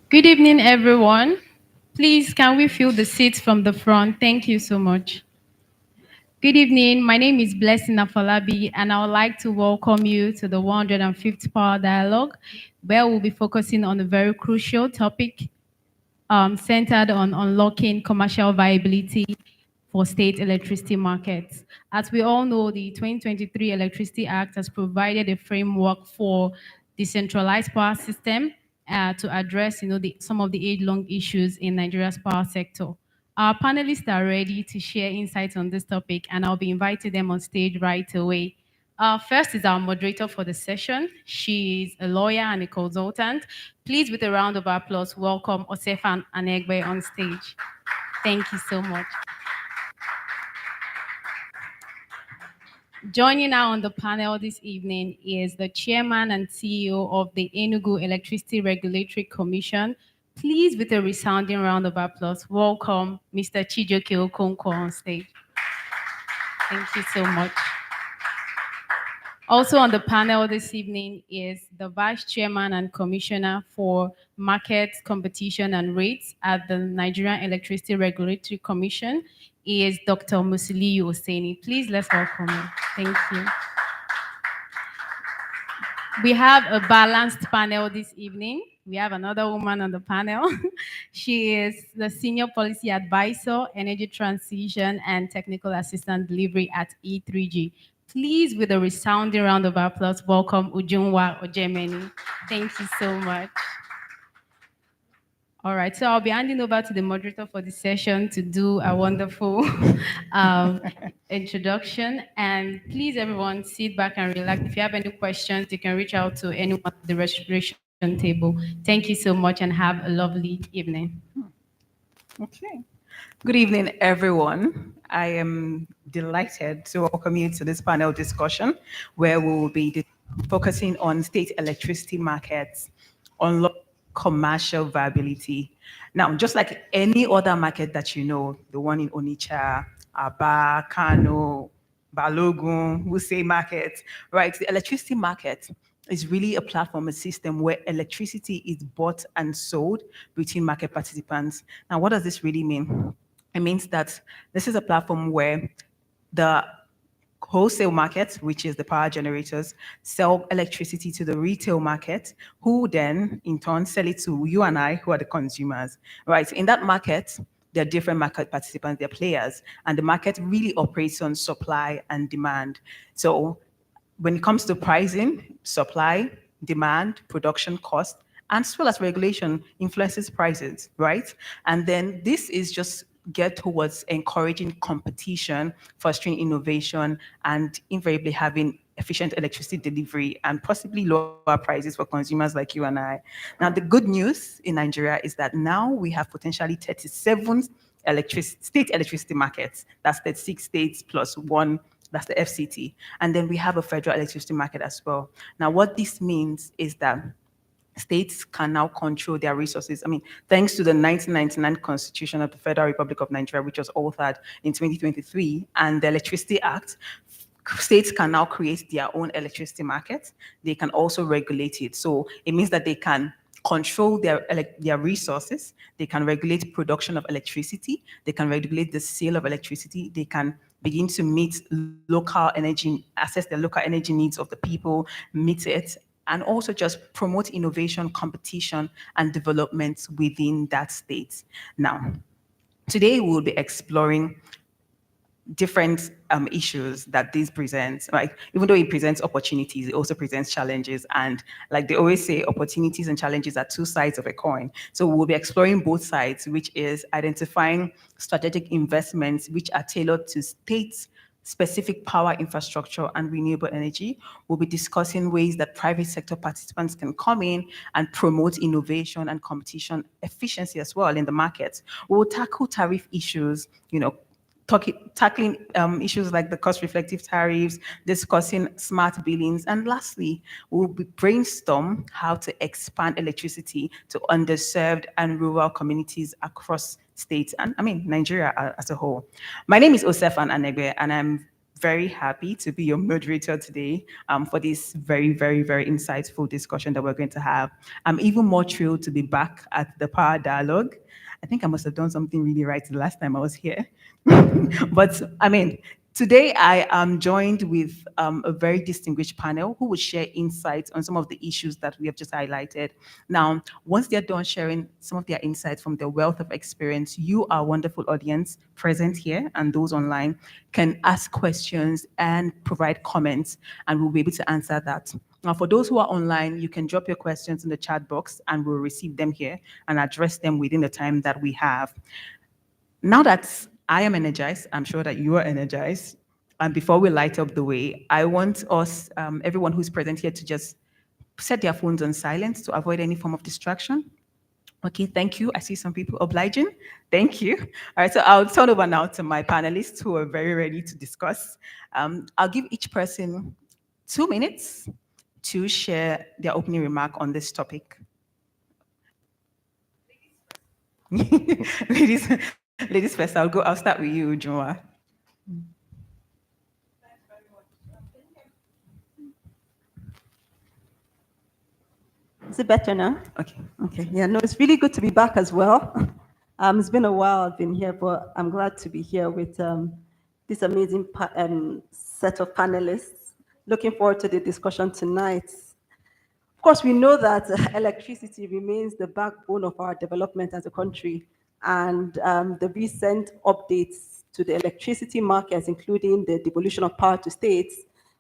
Good evening, everyone. Please, can we fill the seats from the front? Thank you so much. Good evening. My name is Blessing Afolabi, and I would like to welcome you to the 105th Power Dialogue, where we'll be focusing on a very crucial topic centered on unlocking commercial viability for state electricity markets. As we all know, the 2023 Electricity Act has provided a framework for decentralized power system to address, some of the age-long issues in Nigeria's power sector. Our panelists are ready to share insights on this topic, and I'll be inviting them on stage right away. First is our moderator for the session. She's a lawyer and a consultant. Please, with a round of applause, welcome Osefan Anegbe on stage. Thank you so much. Joining now on the panel this evening is the chairman and CEO of the Enugu Electricity Regulatory Commission. Please, with a resounding round of applause, welcome Mr. Chijoke Okonkwo on stage. Thank you so much. Also on the panel this evening is the Vice Chairman and Commissioner for Markets, Competition and Rates at the Nigerian Electricity Regulatory Commission. He is Dr. Musiliu Oseni. Please let's welcome him. Thank you. We have a balanced panel this evening. We have another woman on the panel. She is the Senior Policy Advisor, Energy Transition and Technical Assistant Delivery at E3G. Please, with a resounding round of applause, welcome Ujunwa Ojemeni. Thank you so much. All right, so I'll be handing over to the moderator for the session to do a wonderful um, introduction. And please, everyone, sit back and relax. If you have any questions, you can reach out to anyone at the registration table. Thank you so much and have a lovely evening. Okay. Good evening, everyone. I am delighted to welcome you to this panel discussion where we will be focusing on state electricity markets, unlock commercial viability. Now, just like any other market that you know, the one in Onitsha, Aba, Kano, Balogun, Wuse market, right? The electricity market is really a platform, a system where electricity is bought and sold between market participants. Now, what does this really mean? It means that this is a platform where the wholesale market, which is the power generators, sell electricity to the retail market, who then in turn sell it to you and I, who are the consumers, right? In that market, there are different market participants, they're players, and the market really operates on supply and demand. So when it comes to pricing, supply, demand, production cost, and as well as regulation influences prices, right? And then this is just get towards encouraging competition, fostering innovation, and invariably having efficient electricity delivery and possibly lower prices for consumers like you and I. Now, the good news in Nigeria is that now we have potentially 37 state electricity markets. That's 36 states plus one, that's the FCT. And then we have a federal electricity market as well. Now, what this means is that states can now control their resources. I mean, thanks to the 1999 Constitution of the Federal Republic of Nigeria, which was authored in 2023, and the Electricity Act, states can now create their own electricity market. They can also regulate it. So it means that they can control their resources. They can regulate production of electricity. They can regulate the sale of electricity. They can begin to meet local energy, assess the local energy needs of the people, meet it, and also just promote innovation, competition, and development within that state. Now, today we'll be exploring different issues that this presents. Like, even though it presents opportunities, it also presents challenges. And like they always say, opportunities and challenges are two sides of a coin. So we'll be exploring both sides, which is identifying strategic investments which are tailored to states specific power infrastructure and renewable energy. We'll be discussing ways that private sector participants can come in and promote innovation and competition efficiency as well in the market. We'll tackle tariff issues, tackling issues like the cost reflective tariffs, discussing smart billings, and lastly, we'll be brainstorm how to expand electricity to underserved and rural communities across states and Nigeria as a whole. My name is Osefan Anegbe, and I'm very happy to be your moderator today for this very, very, very insightful discussion that we're going to have. I'm even more thrilled to be back at the Power Dialogue. I think I must have done something really right the last time I was here. But I mean, today I am joined with a very distinguished panel who will share insights on some of the issues that we have just highlighted. Now, once they're done sharing some of their insights from their wealth of experience, you, our wonderful audience present here and those online, can ask questions and provide comments, and we'll be able to answer that. Now, for those who are online, you can drop your questions in the chat box and we'll receive them here and address them within the time that we have. Now that I am energized, I'm sure that you are energized. And before we light up the way, I want us, everyone who's present here, to just set their phones on silent to avoid any form of distraction. Okay, thank you. I see some people obliging. Thank you. All right, so I'll turn over now to my panelists who are very ready to discuss. I'll give each person 2 minutes to share their opening remark on this topic. ladies first. I'll start with you, Joa. Is it better now? Okay. Okay. Yeah, no, it's really good to be back as well. It's been a while I've been here, but I'm glad to be here with this amazing set of panelists. Looking forward to the discussion tonight. Of course, we know that electricity remains the backbone of our development as a country, and the recent updates to the electricity markets, including the devolution of power to states,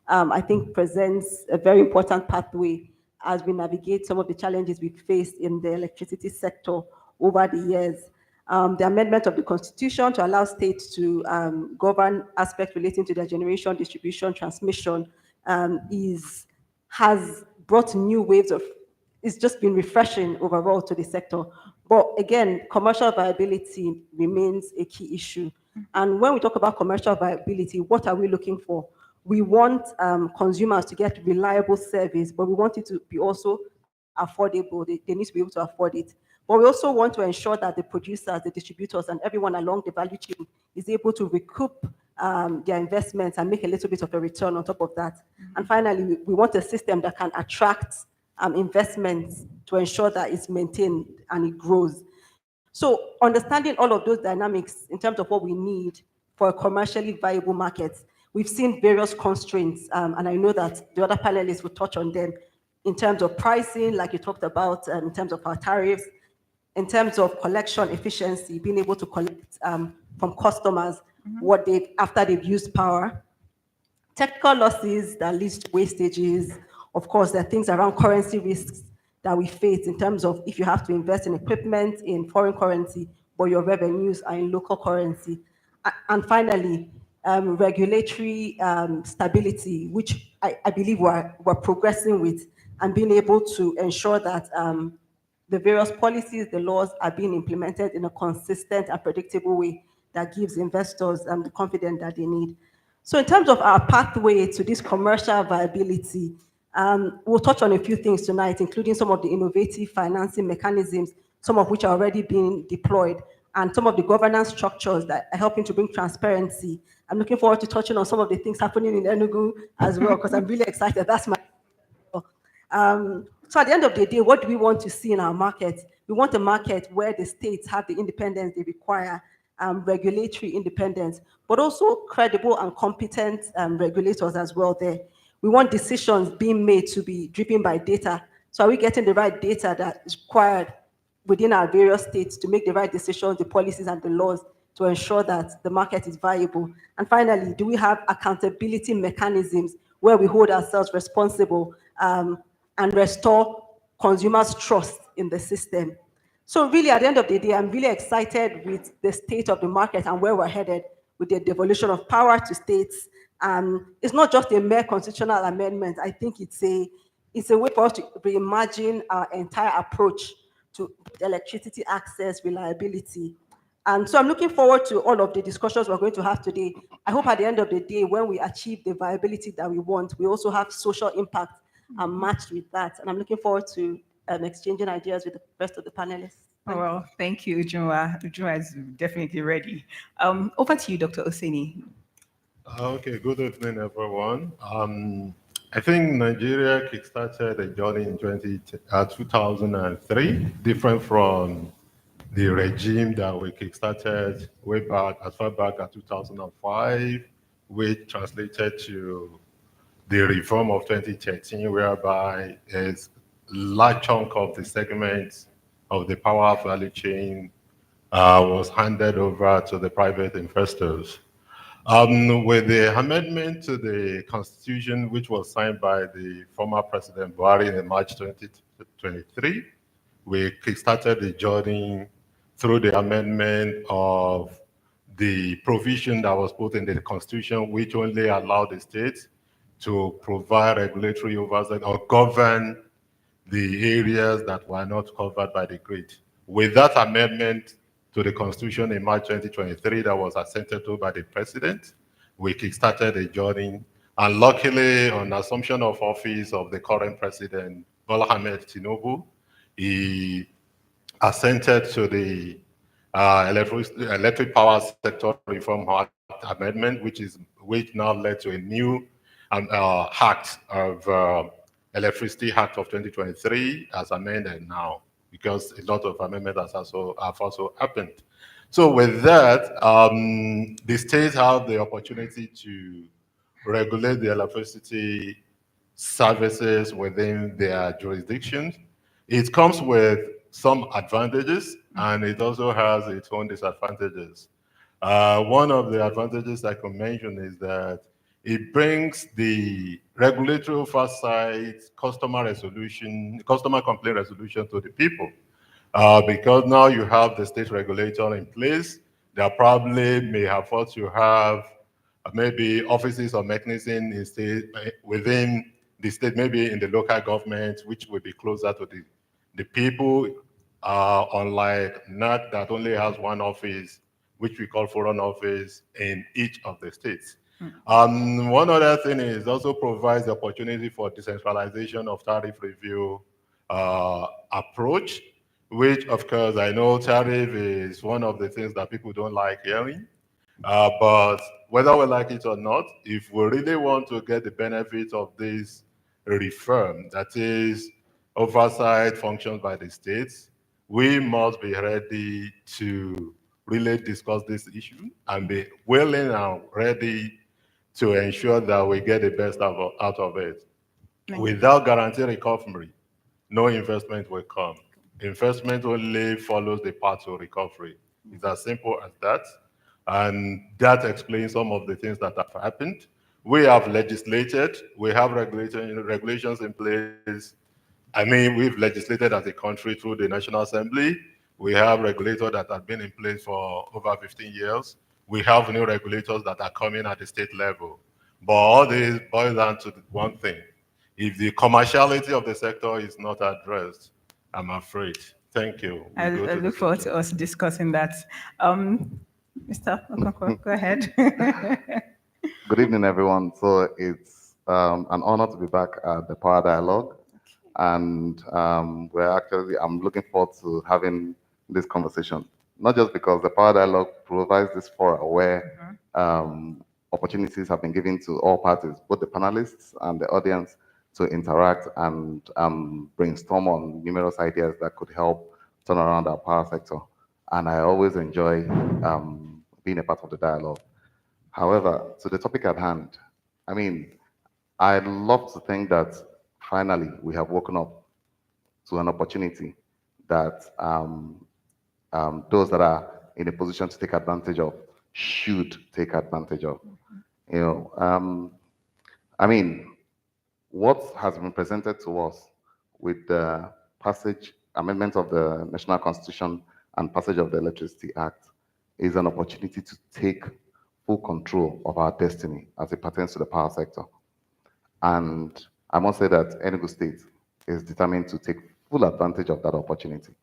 I think presents a very important pathway as we navigate some of the challenges we've faced in the electricity sector over the years. The amendment of the Constitution to allow states to govern aspects relating to their generation, distribution, transmission has brought new waves of, it's just been refreshing overall to the sector. But again, commercial viability remains a key issue. And when we talk about commercial viability, what are we looking for? We want consumers to get reliable service, but we want it to be also affordable. They need to be able to afford it. But we also want to ensure that the producers, the distributors, and everyone along the value chain is able to recoup their investments and make a little bit of a return on top of that. And finally, we want a system that can attract investments to ensure that it's maintained and it grows. So understanding all of those dynamics in terms of what we need for a commercially viable market, we've seen various constraints, and I know that the other panelists will touch on them in terms of pricing, like you talked about, in terms of our tariffs, in terms of collection efficiency, being able to collect from customers what they after they've used power, technical losses that leads to wastages. Of course, there are things around currency risks that we face in terms of if you have to invest in equipment in foreign currency, but your revenues are in local currency. And finally, regulatory stability, which I believe we're progressing with, and being able to ensure that the various policies, the laws are being implemented in a consistent and predictable way that gives investors the confidence that they need. So in terms of our pathway to this commercial viability, we'll touch on a few things tonight, including some of the innovative financing mechanisms, some of which are already being deployed, and some of the governance structures that are helping to bring transparency. I'm looking forward to touching on some of the things happening in Enugu as well, because I'm really excited. That's my so at the end of the day, what do we want to see in our market? We want a market where the states have the independence they require, regulatory independence, but also credible and competent regulators as well there. We want decisions being made to be driven by data. So are we getting the right data that is required within our various states to make the right decisions, the policies and the laws to ensure that the market is viable? And finally, do we have accountability mechanisms where we hold ourselves responsible and restore consumers' trust in the system? So really, at the end of the day, I'm really excited with the state of the market and where we're headed with the devolution of power to states. It's not just a mere constitutional amendment. I think it's a way for us to reimagine our entire approach to electricity access, reliability. And so I'm looking forward to all of the discussions we're going to have today. I hope at the end of the day, when we achieve the viability that we want, we also have social impact matched with that. And I'm looking forward to exchanging ideas with the rest of the panelists. Oh, well, thank you, Ujua. Ujua is definitely ready. Over to you, Dr. Oseni. Okay, good evening, everyone. I think Nigeria kickstarted a journey in 2003, different from the regime that we kickstarted way back, as far back as 2005, which translated to the reform of 2013, whereby a large chunk of the segments of the power value chain was handed over to the private investors. With the amendment to the Constitution, which was signed by the former President Buhari in March 2023, we kickstarted the journey through the amendment of the provision that was put in the Constitution, which only allowed the states to provide regulatory oversight or govern the areas that were not covered by the grid. With that amendment to the Constitution in March 2023 that was assented to by the President, we kickstarted a journey. And luckily, on assumption of office of the current President, Bola Ahmed Tinubu, he assented to the electric power sector reform amendment, which now led to a new act of Electricity Act of 2023 as amended now, because a lot of amendments have also happened. So with that, the states have the opportunity to regulate the electricity services within their jurisdictions. It comes with some advantages and it also has its own disadvantages. One of the advantages I can mention is that it brings the regulatory oversight, customer complaint resolution to the people. Because now you have the state regulator in place, that probably may afford to have maybe offices or mechanisms within the state, maybe in the local government, which will be closer to the people, unlike NAT that only has one office, which we call foreign office in each of the states. One other thing is also provides the opportunity for decentralization of tariff review approach, which of course I know tariff is one of the things that people don't like hearing. But whether we like it or not, if we really want to get the benefit of this reform, that is oversight functions by the states, we must be ready to really discuss this issue and be willing and ready to ensure that we get the best out of it. Without guaranteed recovery, no investment will come. Investment only follows the path to recovery. It's as simple as that. And that explains some of the things that have happened. We have legislated, we have regulations in place. I mean, we've legislated as a country through the National Assembly. We have regulators that have been in place for over 15 years. We have new regulators that are coming at the state level. But all this boils down to one thing. If the commerciality of the sector is not addressed, I'm afraid. Thank you. I look forward to us discussing that. Mr. Okonkwo, go ahead. Good evening, everyone. So it's an honor to be back at the Power Dialogue, and I'm looking forward to having this conversation. Not just because the Power Dialogue provides this forum where opportunities have been given to all parties, both the panelists and the audience, to interact and brainstorm on numerous ideas that could help turn around our power sector. And I always enjoy being a part of the dialogue. However, to the topic at hand, I mean, I'd love to think that finally we have woken up to an opportunity that those that are in a position to take advantage of should take advantage of. You know, I mean, what has been presented to us with the amendment of the National Constitution and passage of the Electricity Act is an opportunity to take full control of our destiny as it pertains to the power sector. And I must say that Enugu State is determined to take full advantage of that opportunity.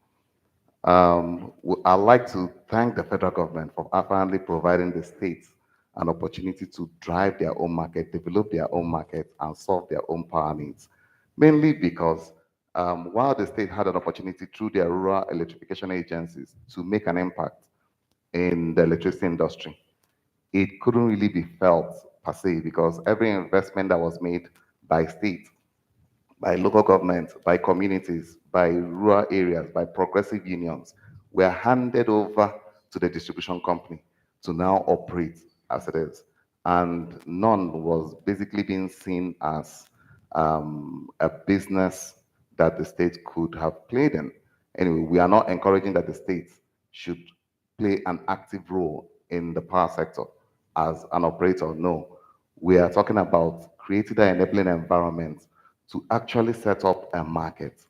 I'd like to thank the federal government for apparently providing the states an opportunity to drive their own market, develop their own market, and solve their own power needs. Mainly because while the state had an opportunity through their rural electrification agencies to make an impact in the electricity industry, it couldn't really be felt per se, because every investment that was made by state, by local governments, by communities, by rural areas, by progressive unions, were handed over to the distribution company to now operate as it is. And none was basically being seen as a business that the state could have played in. Anyway, we are not encouraging that the state should play an active role in the power sector as an operator. No, we are talking about creating an enabling environment to actually set up a market.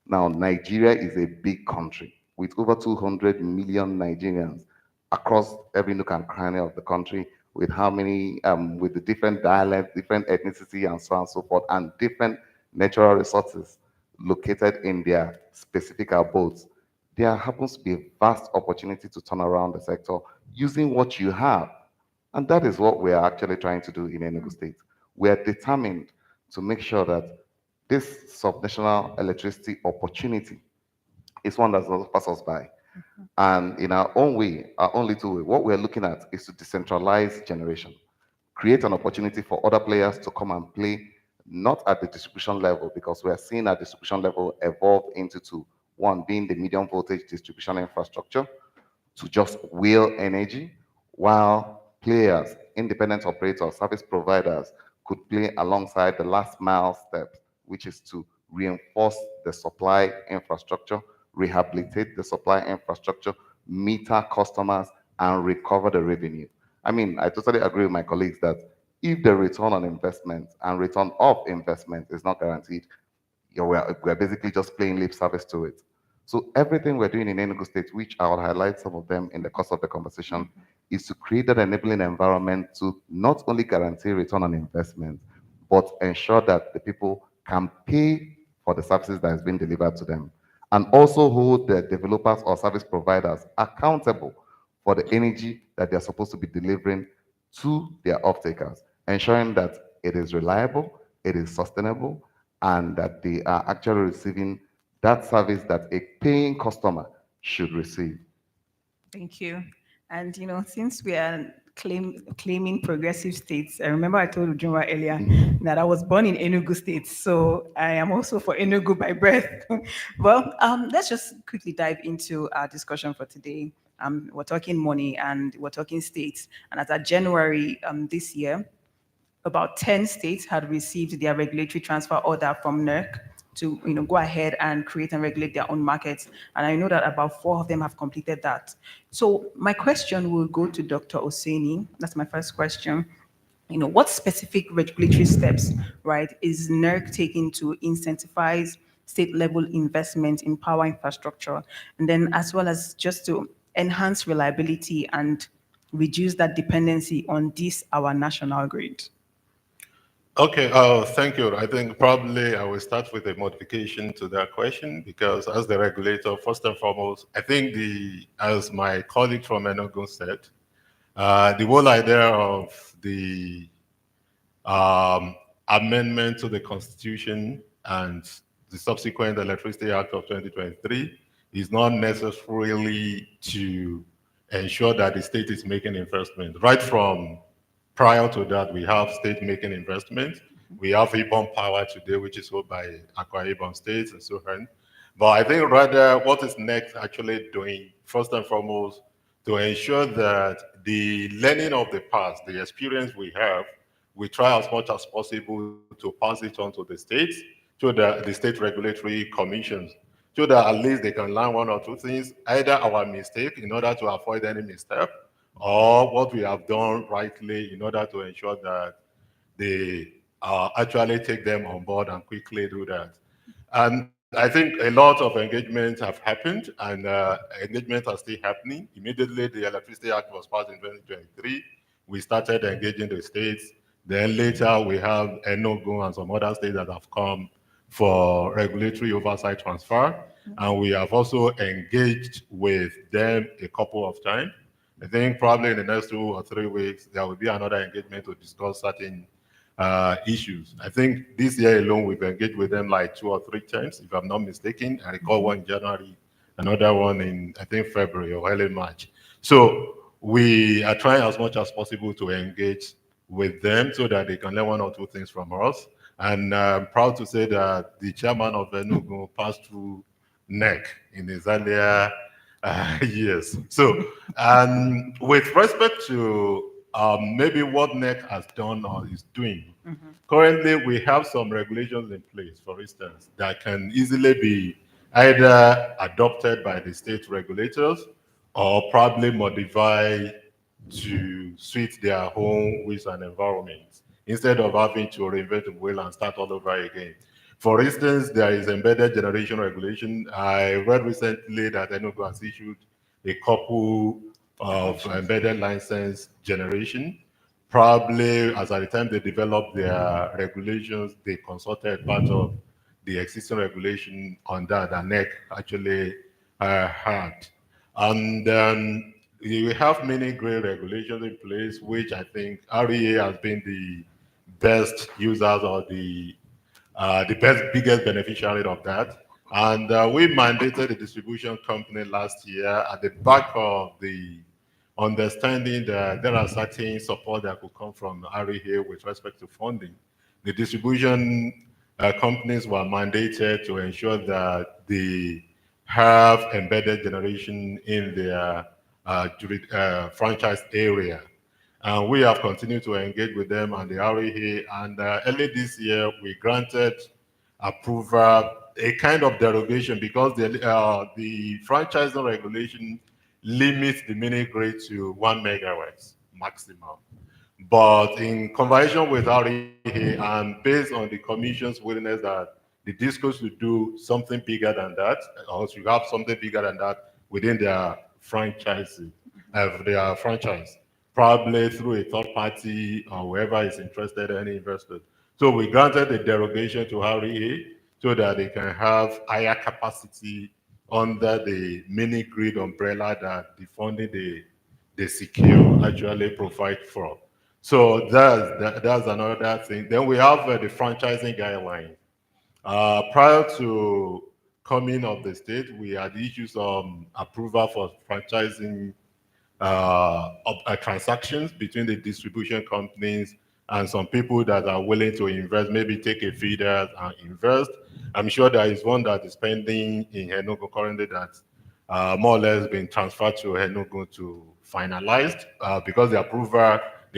Now, Nigeria is a big country with over 200 million Nigerians across every nook and cranny of the country, with how many, with the different dialects, different ethnicity, and so on and so forth, and different natural resources located in their specific abodes. There happens to be a vast opportunity to turn around the sector using what you have. And that is what we are actually trying to do in Enugu State. We are determined to make sure that this subnational electricity opportunity is one that does not pass us by. And in our own way, our own little way, what we're looking at is to decentralize generation, create an opportunity for other players to come and play, not at the distribution level, because we are seeing our distribution level evolve into two. One being the medium voltage distribution infrastructure, to just wheel energy, while players, independent operators, service providers could play alongside the last mile steps, which is to reinforce the supply infrastructure, rehabilitate the supply infrastructure, meter customers, and recover the revenue. I mean, I totally agree with my colleagues that if the return on investment and return of investment is not guaranteed, we're basically just playing lip service to it. So everything we're doing in Enugu State, which I'll highlight some of them in the course of the conversation, is to create that enabling environment to not only guarantee return on investment, but ensure that the people can pay for the services that is being delivered to them, and also hold the developers or service providers accountable for the energy that they're supposed to be delivering to their off-takers, ensuring that it is reliable, it is sustainable, and that they are actually receiving that service that a paying customer should receive. Thank you. And since we are claiming progressive states, I remember I told Ujunwa earlier that I was born in Enugu State, so I am also for Enugu by birth. Well, let's just quickly dive into our discussion for today. We're talking money and we're talking states, and as of January this year, about 10 states had received their regulatory transfer order from NERC to go ahead and create and regulate their own markets. And I know that about 4 of them have completed that. So my question will go to Dr. Oseni. That's my first question. What specific regulatory steps, right, is NERC taking to incentivize state level investment in power infrastructure? And then as well as just to enhance reliability and reduce that dependency on this, our national grid? Okay, thank you. I think probably I will start with a modification to that question because as the regulator, first and foremost, I think as my colleague from Enugu said, the whole idea of the um, amendment to the Constitution and the subsequent Electricity Act of 2023 is not necessarily to ensure that the state is making investment. Right from prior to that, we have state making investment. We have Ibom Power today, which is owned by Akwa Ibom State and so on. But I think rather what is next actually doing, first and foremost, to ensure that the learning of the past, the experience we have, we try as much as possible to pass it on to the states, to the state regulatory commissions, so that at least they can learn one or two things, either our mistake in order to avoid any misstep, or what we have done rightly in order to ensure that they actually take them on board and quickly do that. And I think a lot of engagements have happened, and engagements are still happening. Immediately, the Electricity Act was passed in 2023. We started engaging the states. Then later, we have Enugu and some other states that have come for regulatory oversight transfer. And we have also engaged with them a couple of times. I think probably in the next 2 or 3 weeks, there will be another engagement to discuss certain issues. I think this year alone, we've engaged with them like 2 or 3 times, if I'm not mistaken. I recall one in January, another one in, I think, February or early March. So we are trying as much as possible to engage with them so that they can learn one or two things from us. And I'm proud to say that the chairman of Enugu passed through NEC in his earlier years. So, with respect to maybe what NEC has done or is doing, currently we have some regulations in place, for instance, that can easily be either adopted by the state regulators or probably modified to suit their own wishes and environment instead of having to reinvent the wheel and start all over again. For instance, there is embedded generation regulation. I read recently that Enugu has issued a couple of embedded license generation. Probably as at the time they developed their regulations, they consulted part of the existing regulation on that NEC actually had. And we have many great regulations in place, which I think REA has been the best users or the best, biggest beneficiary of that. And we mandated the distribution company last year at the back of the understanding that there are certain support that could come from REA with respect to funding. The distribution companies were mandated to ensure that they have embedded generation in their franchise area. And we have continued to engage with them and the REA. And early this year, we granted approval, a kind of derogation because the franchising regulation limits the mini grid to 1 megawatts maximum. But in conversation with REA and based on the commission's willingness that the discos to do something bigger than that, or to have something bigger than that within their franchise, probably through a third party or whoever is interested, any investor. So we granted a derogation to REA so that they can have higher capacity under the mini grid umbrella that the funding they secure actually provide for. So that's another thing. Then we have the franchising guidelines. Prior to coming of the state, we had issued some approval for franchising transactions between the distribution companies and some people that are willing to invest, maybe take a feeder and invest. I'm sure there is one that is pending in Enugu currently that more or less been transferred to Enugu to finalized because the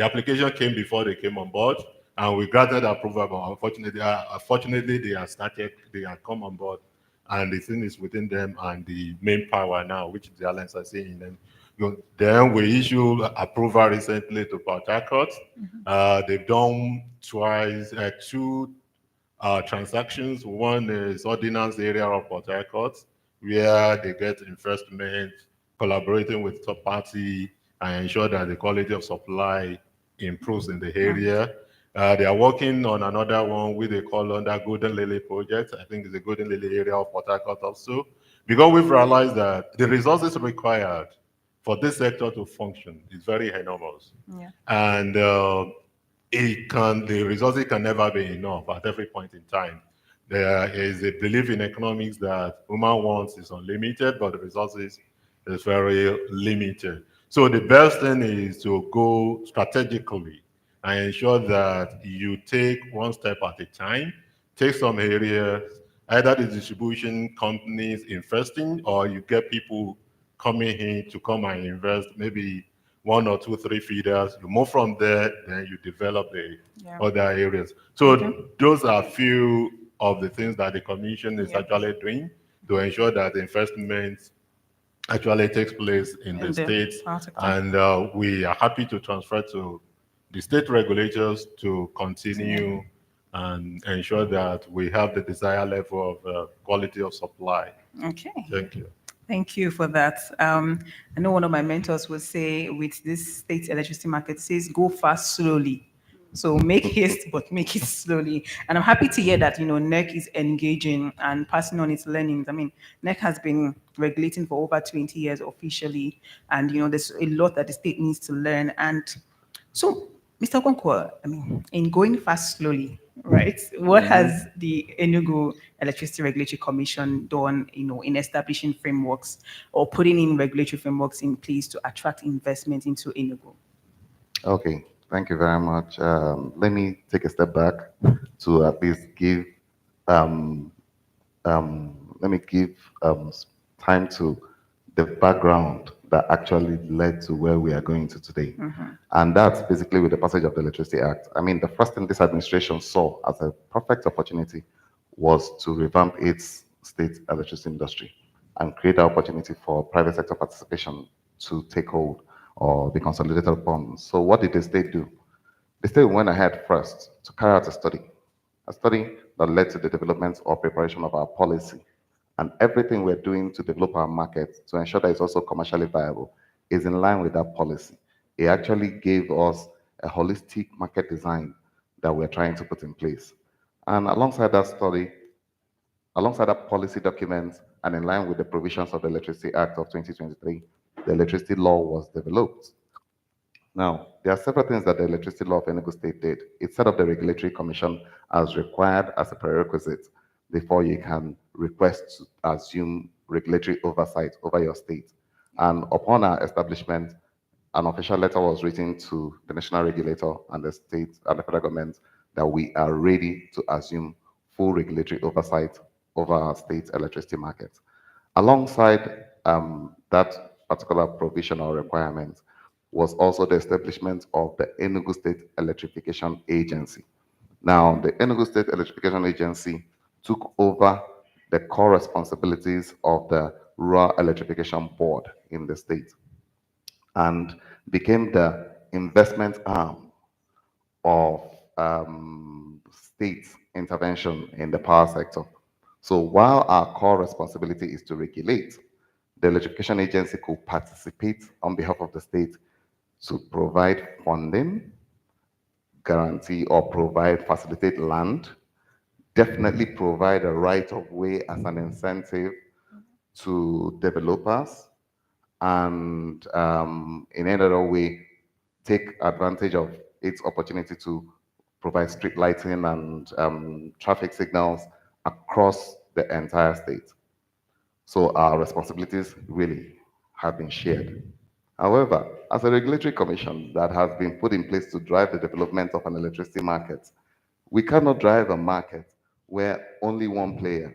application came before they came on board, and we granted approval. But unfortunately, they have come on board, and the thing is within them and the main power now, which the alliance are seeing in them. Then we issued approval recently to Port Harcourt. They've done two transactions. One is ordinance area of Port Harcourt, where they get investment, collaborating with third party, and ensure that the quality of supply improves in the area. They are working on another one which they call under Golden Lily project. I think it's the Golden Lily area of Port Harcourt also, because we've realized that the resources required for this sector to function is very enormous. Yeah. And the resources can never be enough at every point in time. There is a belief in economics that human wants is unlimited, but the resources is very limited. So the best thing is to go strategically and ensure that you take one step at a time, take some areas, either the distribution companies investing or you get people coming in to come and invest, maybe one or two, three feeders. You move from there, then you develop the other areas. So those are few of the things that the commission is actually doing to ensure that the investment actually takes place in the states. And we are happy to transfer to the state regulators to continue and ensure that we have the desired level of quality of supply. Okay. Thank you. Thank you for that. I know one of my mentors would say with this state electricity market says go fast slowly. So make haste, but make it slowly. And I'm happy to hear that, NEC is engaging and passing on its learnings. I mean, NEC has been regulating for over 20 years officially. And, there's a lot that the state needs to learn. And so, Mr. Konkwa, I mean, in going fast slowly, right? What has the Enugu Electricity Regulatory Commission done, in establishing frameworks or putting in regulatory frameworks in place to attract investment into Enugu? Okay. Thank you very much. Let me take a step back to at least give um, let me give time to the background that actually led to where we are going to today. And that's basically with the passage of the Electricity Act. I mean, the first thing this administration saw as a perfect opportunity was to revamp its state electricity industry and create the opportunity for private sector participation to take hold or be consolidated upon. So what did the state do? The state went ahead first to carry out a study that led to the development or preparation of our policy. And everything we're doing to develop our market to ensure that it's also commercially viable is in line with that policy. It actually gave us a holistic market design that we're trying to put in place. And alongside that study, alongside that policy document, and in line with the provisions of the Electricity Act of 2023, the electricity law was developed. Now, there are several things that the electricity law of Enugu State did. It set up the regulatory commission as required as a prerequisite before you can request to assume regulatory oversight over your state. And upon our establishment, an official letter was written to the national regulator and the state and the federal government that we are ready to assume full regulatory oversight over our state electricity market. Alongside that particular provision or requirement was also the establishment of the Enugu State Electrification Agency. Now, the Enugu State Electrification Agency took over the core responsibilities of the Rural Electrification Board in the state and became the investment arm of state intervention in the power sector. So while our core responsibility is to regulate, the electrification agency could participate on behalf of the state to provide funding, guarantee or provide, facilitate land, definitely provide a right of way as an incentive to developers, and in any other way, take advantage of its opportunity to provide street lighting and traffic signals across the entire state. So our responsibilities really have been shared. However, as a regulatory commission that has been put in place to drive the development of an electricity market, we cannot drive a market where only one player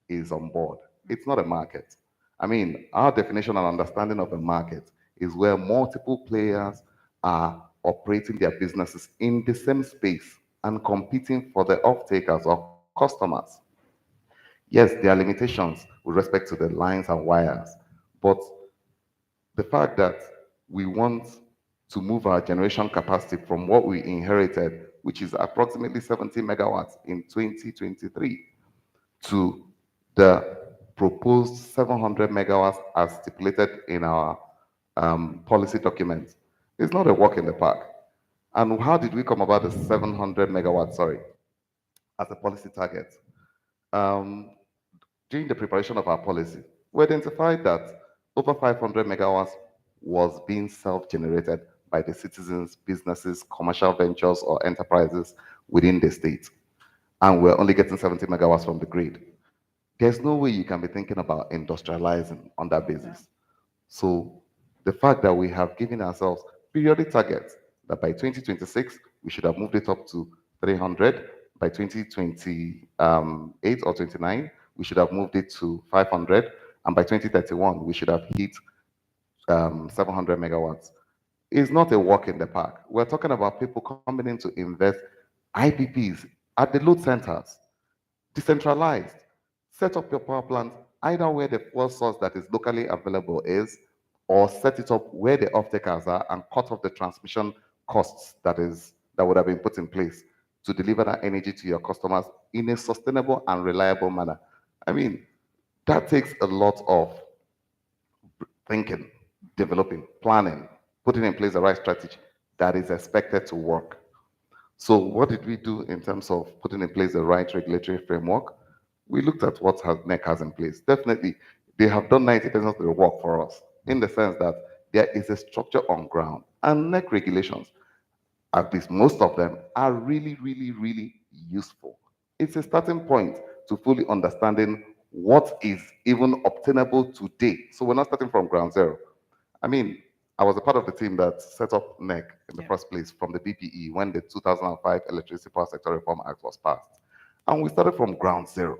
is on board. It's not a market. I mean, our definition and understanding of a market is where multiple players are operating their businesses in the same space and competing for the off-takers or customers. Yes, there are limitations with respect to the lines and wires, but the fact that we want to move our generation capacity from what we inherited, which is approximately 70 megawatts in 2023, to the proposed 700 megawatts as stipulated in our policy documents, is not a walk in the park. And how did we come about the 700 megawatts, sorry, as a policy target? Um, During the preparation of our policy, we identified that over 500 megawatts was being self-generated by the citizens, businesses, commercial ventures, or enterprises within the state. And we're only getting 70 megawatts from the grid. There's no way you can be thinking about industrializing on that basis. So the fact that we have given ourselves periodic targets that by 2026 we should have moved it up to 300, by 2028 or 29 we should have moved it to 500, and by 2031 we should have hit 700 megawatts. Is not a walk in the park. We're talking about people coming in to invest IPPs at the load centers, decentralized. Set up your power plant either where the fuel source that is locally available is, or set it up where the off-takers are and cut off the transmission costs that would have been put in place to deliver that energy to your customers in a sustainable and reliable manner. I mean, that takes a lot of thinking, developing, planning, putting in place the right strategy that is expected to work. So what did we do in terms of putting in place the right regulatory framework? We looked at what NEC has in place. Definitely, they have done 90% of the work for us in the sense that there is a structure on ground. And NEC regulations, at least most of them, are really, really, really useful. It's a starting point to fully understanding what is even obtainable today. So we're not starting from ground zero. I mean, I was a part of the team that set up NEC in the Yeah. first place from the BPE when the 2005 Electricity Power Sector Reform Act was passed. And we started from ground zero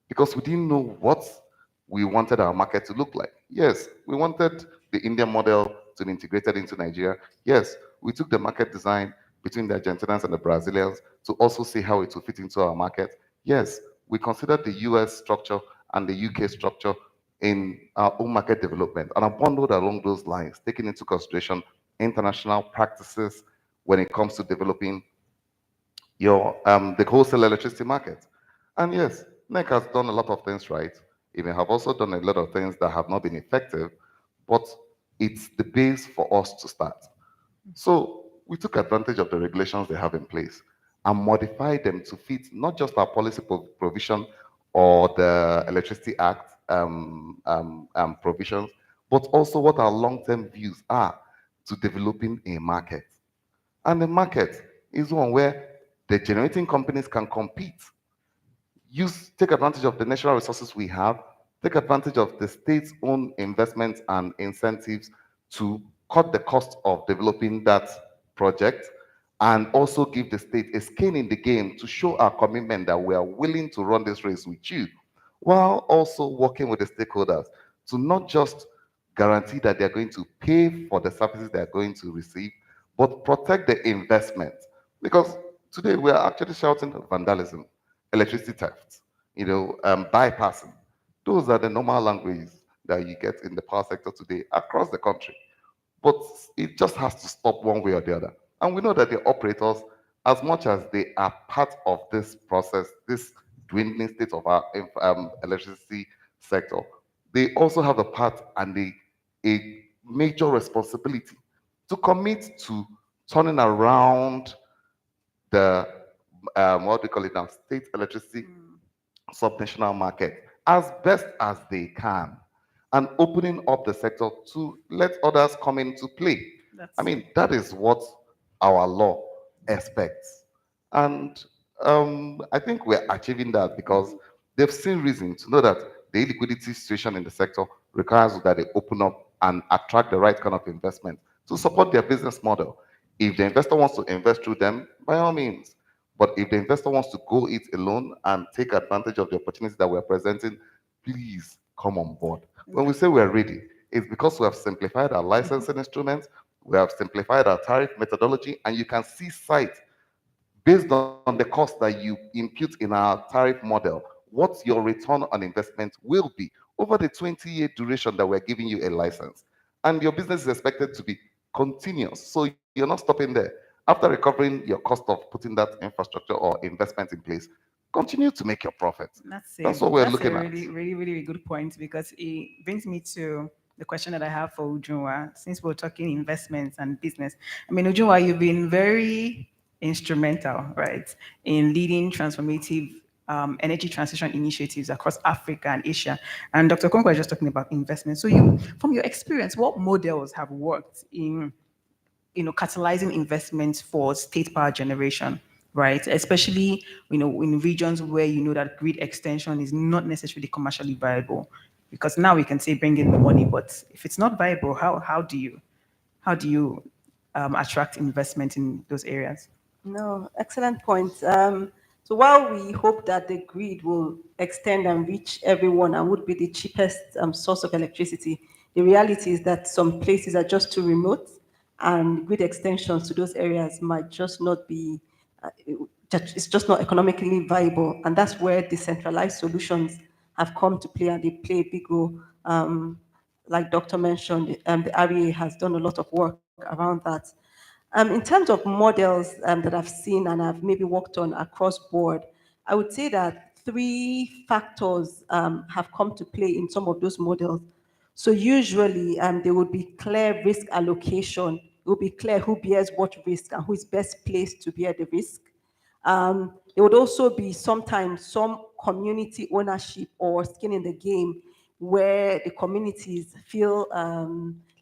because we didn't know what we wanted our market to look like. Yes, we wanted the Indian model to be integrated into Nigeria. Yes, we took the market design between the Argentinians and the Brazilians to also see how it would fit into our market. Yes, we considered the US structure and the UK structure in our own market development and are bundled along those lines, taking into consideration international practices when it comes to developing your the wholesale electricity market. And yes, NEC has done a lot of things right. It may have also done a lot of things that have not been effective, but it's the base for us to start. So we took advantage of the regulations they have in place and modified them to fit not just our policy provision or the Electricity Act provisions, but also what our long-term views are to developing a market. And the market is one where the generating companies can compete, take advantage of the natural resources we have, take advantage of the state's own investments and incentives to cut the cost of developing that project, and also give the state a skin in the game to show our commitment that we are willing to run this race with you, while also working with the stakeholders to not just guarantee that they're going to pay for the services they're going to receive, but protect the investment. Because today we are actually shouting vandalism, electricity theft, bypassing. Those are the normal languages that you get in the power sector today across the country. But it just has to stop one way or the other. And we know that the operators, as much as they are part of this process, this dwindling state of our electricity sector, they also have a part and a major responsibility to commit to turning around the what do we call it now, state electricity subnational market as best as they can and opening up the sector to let others come into play. I That's mean, that is what our law expects. And I think we're achieving that because they've seen reason to know that the illiquidity situation in the sector requires that they open up and attract the right kind of investment to support their business model. If the investor wants to invest through them, by all means. But if the investor wants to go it alone and take advantage of the opportunities that we're presenting, please come on board. When we say we're ready, it's because we have simplified our licensing instruments, we have simplified our tariff methodology, and you can see site based on the cost that you impute in our tariff model, what your return on investment will be over the 20-year duration that we're giving you a license. And your business is expected to be continuous. So you're not stopping there. After recovering your cost of putting that infrastructure or investment in place, continue to make your profit. That's what we're that's a looking at. really good point because it brings me to the question that I have for Ujunwa. Since we're talking investments and business, I mean, Ujunwa, you've been very instrumental, right, in leading transformative energy transition initiatives across Africa and Asia. And Dr. Konko is just talking about investment. So, from your experience, what models have worked in catalyzing investments for state power generation, right? Especially, in regions where that grid extension is not necessarily commercially viable. Because now we can say bring in the money, but if it's not viable, how do you attract investment in those areas? No, excellent point. So while we hope that the grid will extend and reach everyone and would be the cheapest source of electricity, the reality is that some places are just too remote, and grid extensions to those areas might just not be. It's just not economically viable, and that's where decentralized solutions have come to play, and they play a big role. Like Doctor mentioned, the REA has done a lot of work around that. In terms of models that I've seen and I've maybe worked on across board, I would say that three factors have come to play in some of those models. So usually there would be clear risk allocation. It would be clear who bears what risk and who is best placed to bear the risk. There would also be sometimes some community ownership or skin in the game where the communities feel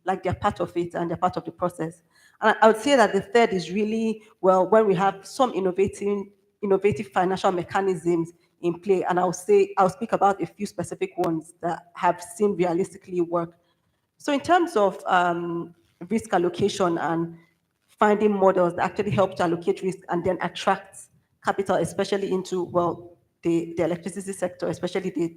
like they're part of it and they're part of the process. And I would say that the third is really, well, when we have some innovative financial mechanisms in play. And I'll speak about a few specific ones that have seen realistically work. So in terms of risk allocation and finding models that actually help to allocate risk and then attract capital, especially into, well, the electricity sector, especially the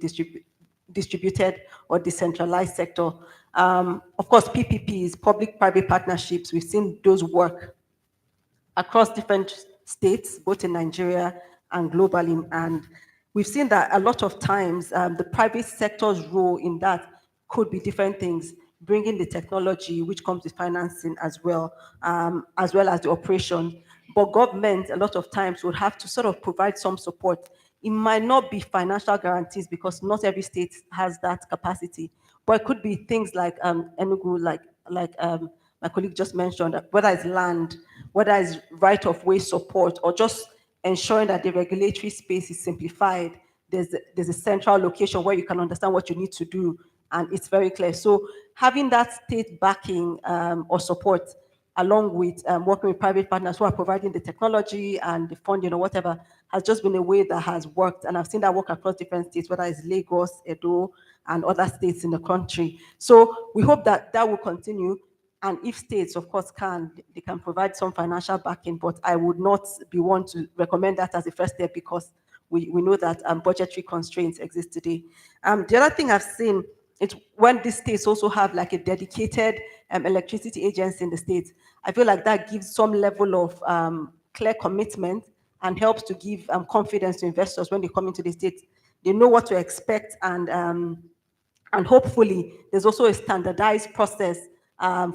distributed or decentralized sector. Of course, PPPs, public-private partnerships, we've seen those work across different states, both in Nigeria and globally. And we've seen that a lot of times the private sector's role in that could be different things, bringing the technology, which comes with financing as well as the operation. But government, a lot of times, would have to sort of provide some support. It might not be financial guarantees because not every state has that capacity, but it could be things like Enugu, like my colleague just mentioned, whether it's land, whether it's right of way support, or just ensuring that the regulatory space is simplified. There's a central location where you can understand what you need to do, and it's very clear. So having that state backing or support, along with working with private partners who are providing the technology and the funding or whatever, has just been a way that has worked. And I've seen that work across different states, whether it's Lagos, Edo, and other states in the country. So we hope that that will continue. And if states, of course, they can provide some financial backing, but I would not be one to recommend that as a first step because we know that budgetary constraints exist today. The other thing I've seen is when these states also have like a dedicated electricity agency in the states, I feel like that gives some level of clear commitment and helps to give confidence to investors when they come into the states. They know what to expect, and hopefully there's also a standardized process.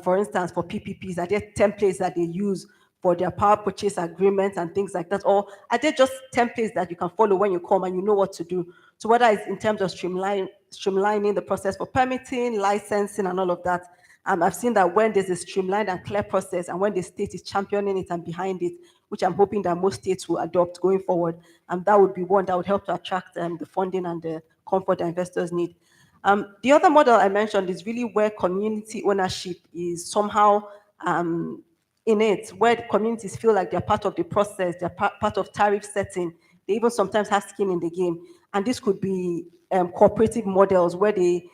For instance, for PPPs, are there templates that they use for their power purchase agreements and things like that? Or are there just templates that you can follow when you come and you know what to do? So whether it's in terms of streamlining the process for permitting, licensing, and all of that, I've seen that when there's a streamlined and clear process and when the state is championing it and behind it, which I'm hoping that most states will adopt going forward, that would be one that would help to attract the funding and the comfort that investors need. The other model I mentioned is really where community ownership is somehow in it, where the communities feel like they're part of the process, they're part of tariff setting. They even sometimes have skin in the game. And this could be cooperative models where the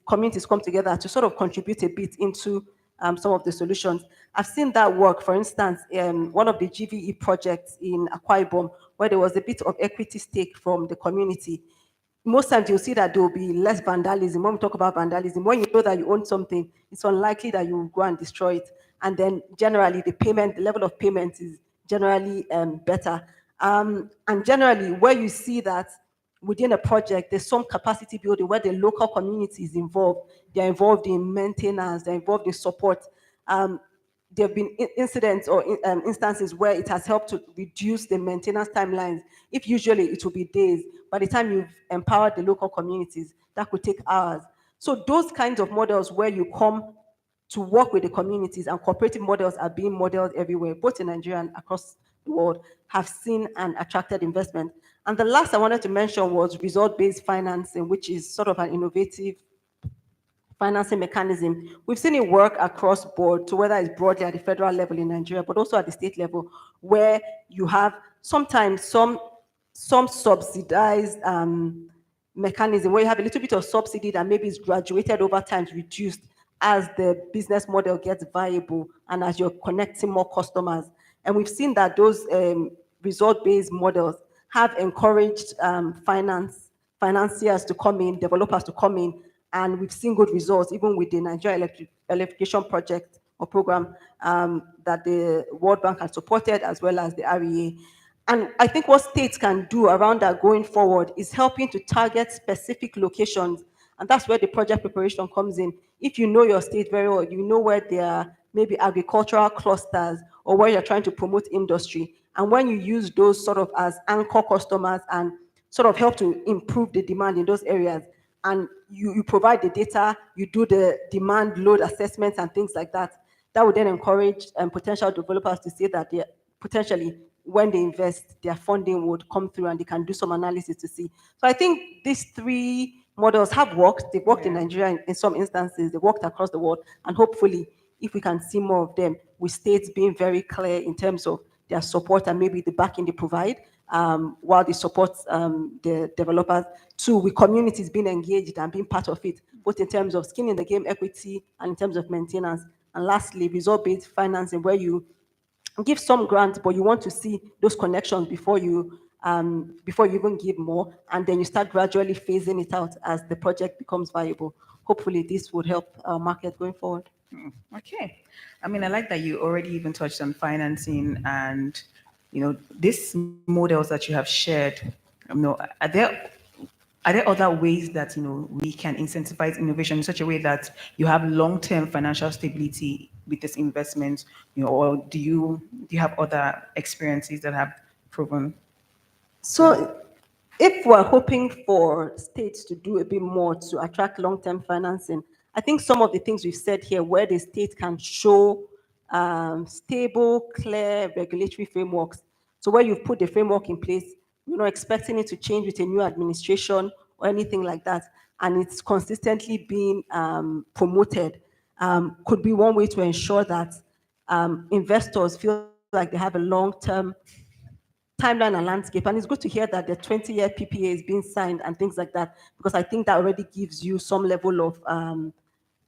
communities come together to sort of contribute a bit into some of the solutions. I've seen that work, for instance, one of the GVE projects in Akwa Ibom, where there was a bit of equity stake from the community. Most times you'll see that there will be less vandalism. When we talk about vandalism, when you know that you own something, it's unlikely that you will go and destroy it. And then generally the level of payment is generally better. And generally where you see that within a project, there's some capacity building where the local community is involved. They're involved in maintenance, they're involved in support. There have been incidents or instances where it has helped to reduce the maintenance timelines. If usually it will be days, by the time you've empowered the local communities, that could take hours. So those kinds of models where you come to work with the communities and cooperative models are being modeled everywhere, both in Nigeria and across the world, have seen and attracted investment. And the last I wanted to mention was result-based financing, which is sort of an innovative financing mechanism. We've seen it work across board, so whether it's broadly at the federal level in Nigeria, but also at the state level, where you have sometimes some subsidized mechanism where you have a little bit of subsidy that maybe is graduated over time, reduced as the business model gets viable and as you're connecting more customers. And we've seen that those result-based models have encouraged financiers to come in, developers to come in, and we've seen good results even with the Nigeria Electrification Project or program that the World Bank has supported, as well as the REA. And I think what states can do around that going forward is helping to target specific locations. And that's where the project preparation comes in. If you know your state very well, you know where there are maybe agricultural clusters or where you're trying to promote industry. And when you use those sort of as anchor customers and sort of help to improve the demand in those areas, and you provide the data, you do the demand load assessments and things like that, that would then encourage potential developers to say that they potentially, when they invest, their funding would come through and they can do some analysis to see. So I think these three models have worked. They've worked in Nigeria in some instances, they worked across the world, and hopefully, if we can see more of them, with states being very clear in terms of their support and maybe the backing they provide, while they support the developers. Two, with communities being engaged and being part of it, both in terms of skin in the game equity and in terms of maintenance. And lastly, result-based financing, where you give some grants, but you want to see those connections before you even give more, and then you start gradually phasing it out as the project becomes viable. Hopefully, this would help our market going forward. Okay. I mean, I like that you already even touched on financing and, these models that you have shared. Are there other ways that, we can incentivize innovation in such a way that you have long-term financial stability with this investment, or do you have other experiences that have proven? So, if we're hoping for states to do a bit more to attract long-term financing, I think some of the things we've said here, where the state can show stable, clear regulatory frameworks. So where you've put the framework in place, you're not expecting it to change with a new administration or anything like that, and it's consistently being promoted, could be one way to ensure that investors feel like they have a long-term timeline and landscape. And it's good to hear that the 20-year PPA is being signed and things like that, because I think that already gives you some level of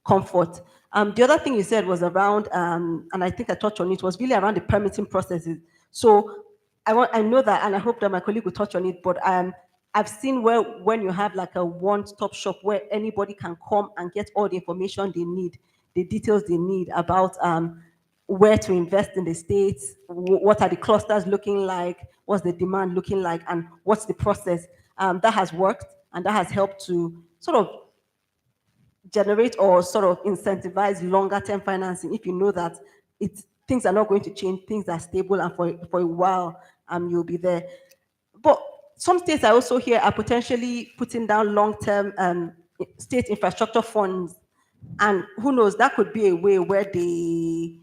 comfort. The other thing you said was around, and I think I touched on it, was really around the permitting processes. So I know that, and I hope that my colleague will touch on it, but I've seen where when you have like a one-stop shop where anybody can come and get all the information they need, the details they need about where to invest in the states, what are the clusters looking like, what's the demand looking like, and what's the process. That has worked, and that has helped to sort of generate or sort of incentivize longer term financing if you know that things are not going to change, things are stable, and for a while you'll be there. But some states I also hear are potentially putting down long-term state infrastructure funds, and who knows, that could be a way where they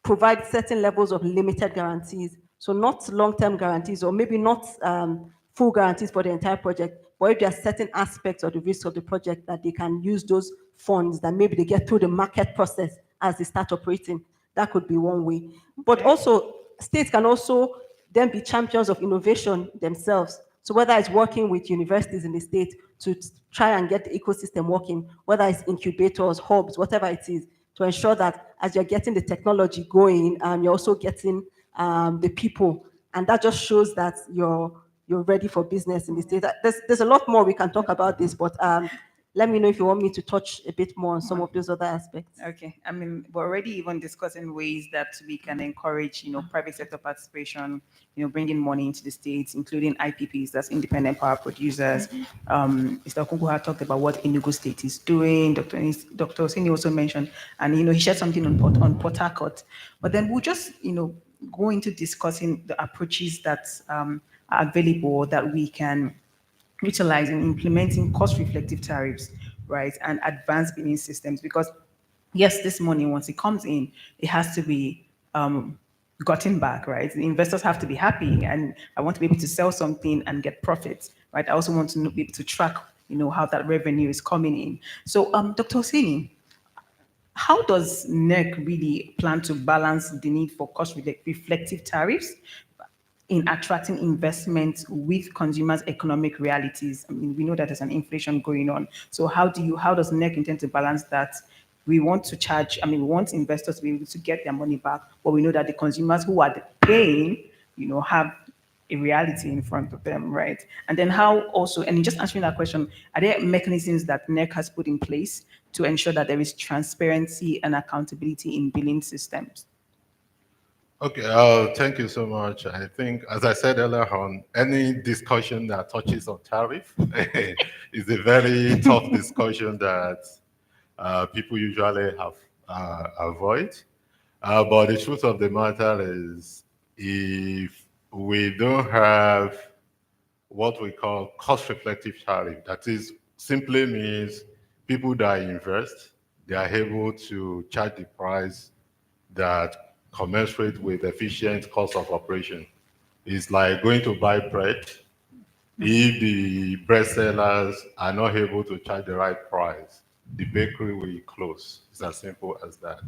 provide certain levels of limited guarantees. So not long-term guarantees, or maybe not full guarantees for the entire project, but if there are certain aspects of the risk of the project that they can use those funds that maybe they get through the market process as they start operating, that could be one way. But also, states can also then be champions of innovation themselves. So whether it's working with universities in the state to try and get the ecosystem working, whether it's incubators, hubs, whatever it is, to ensure that as you're getting the technology going, you're also getting the people, and that just shows that you're ready for business in the state. There's a lot more we can talk about this, but let me know if you want me to touch a bit more on some of those other aspects. Okay. I mean, we're already even discussing ways that we can encourage, private sector participation, bringing money into the states, including IPPs, that's independent power producers. Mr. Okungu had talked about what Enugu State is doing. Dr. Osini also mentioned, and, he shared something on Port Harcourt. But then we'll just, go into discussing the approaches that are available that we can utilizing, implementing cost-reflective tariffs, right, and advanced billing systems. Because yes, this money, once it comes in, it has to be gotten back, right? The investors have to be happy, and I want to be able to sell something and get profits, right? I also want to be able to track, how that revenue is coming in. So, Dr. Osini, how does NEC really plan to balance the need for cost-reflective tariffs in attracting investment with consumers' economic realities? I mean, we know that there's an inflation going on. So how does NEC intend to balance that? We want to charge, we want investors to be able to get their money back, but we know that the consumers who are paying, have a reality in front of them, right? And then how also, and just answering that question, are there mechanisms that NEC has put in place to ensure that there is transparency and accountability in billing systems? Okay, thank you so much. I think, as I said earlier on, any discussion that touches on tariff is a very tough discussion that people usually have avoid. But the truth of the matter is, if we don't have what we call cost-reflective tariff, that is simply means people that invest, they are able to charge the price that commensurate with efficient cost of operation. It's like going to buy bread. If the bread sellers are not able to charge the right price, the bakery will close. It's as simple as that.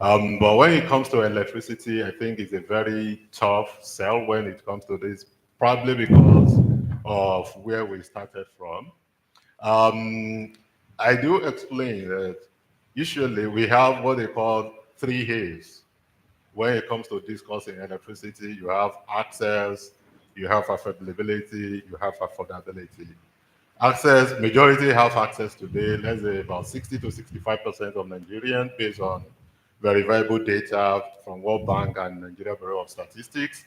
But when it comes to electricity, I think it's a very tough sell when it comes to this, probably because of where we started from. Um, I do explain that usually we have what they call three A's. When it comes to discussing electricity, you have access, you have availability, you have affordability. Access, majority have access today, let's say about 60 to 65% of Nigerians based on verifiable data from World Bank and Nigeria Bureau of Statistics.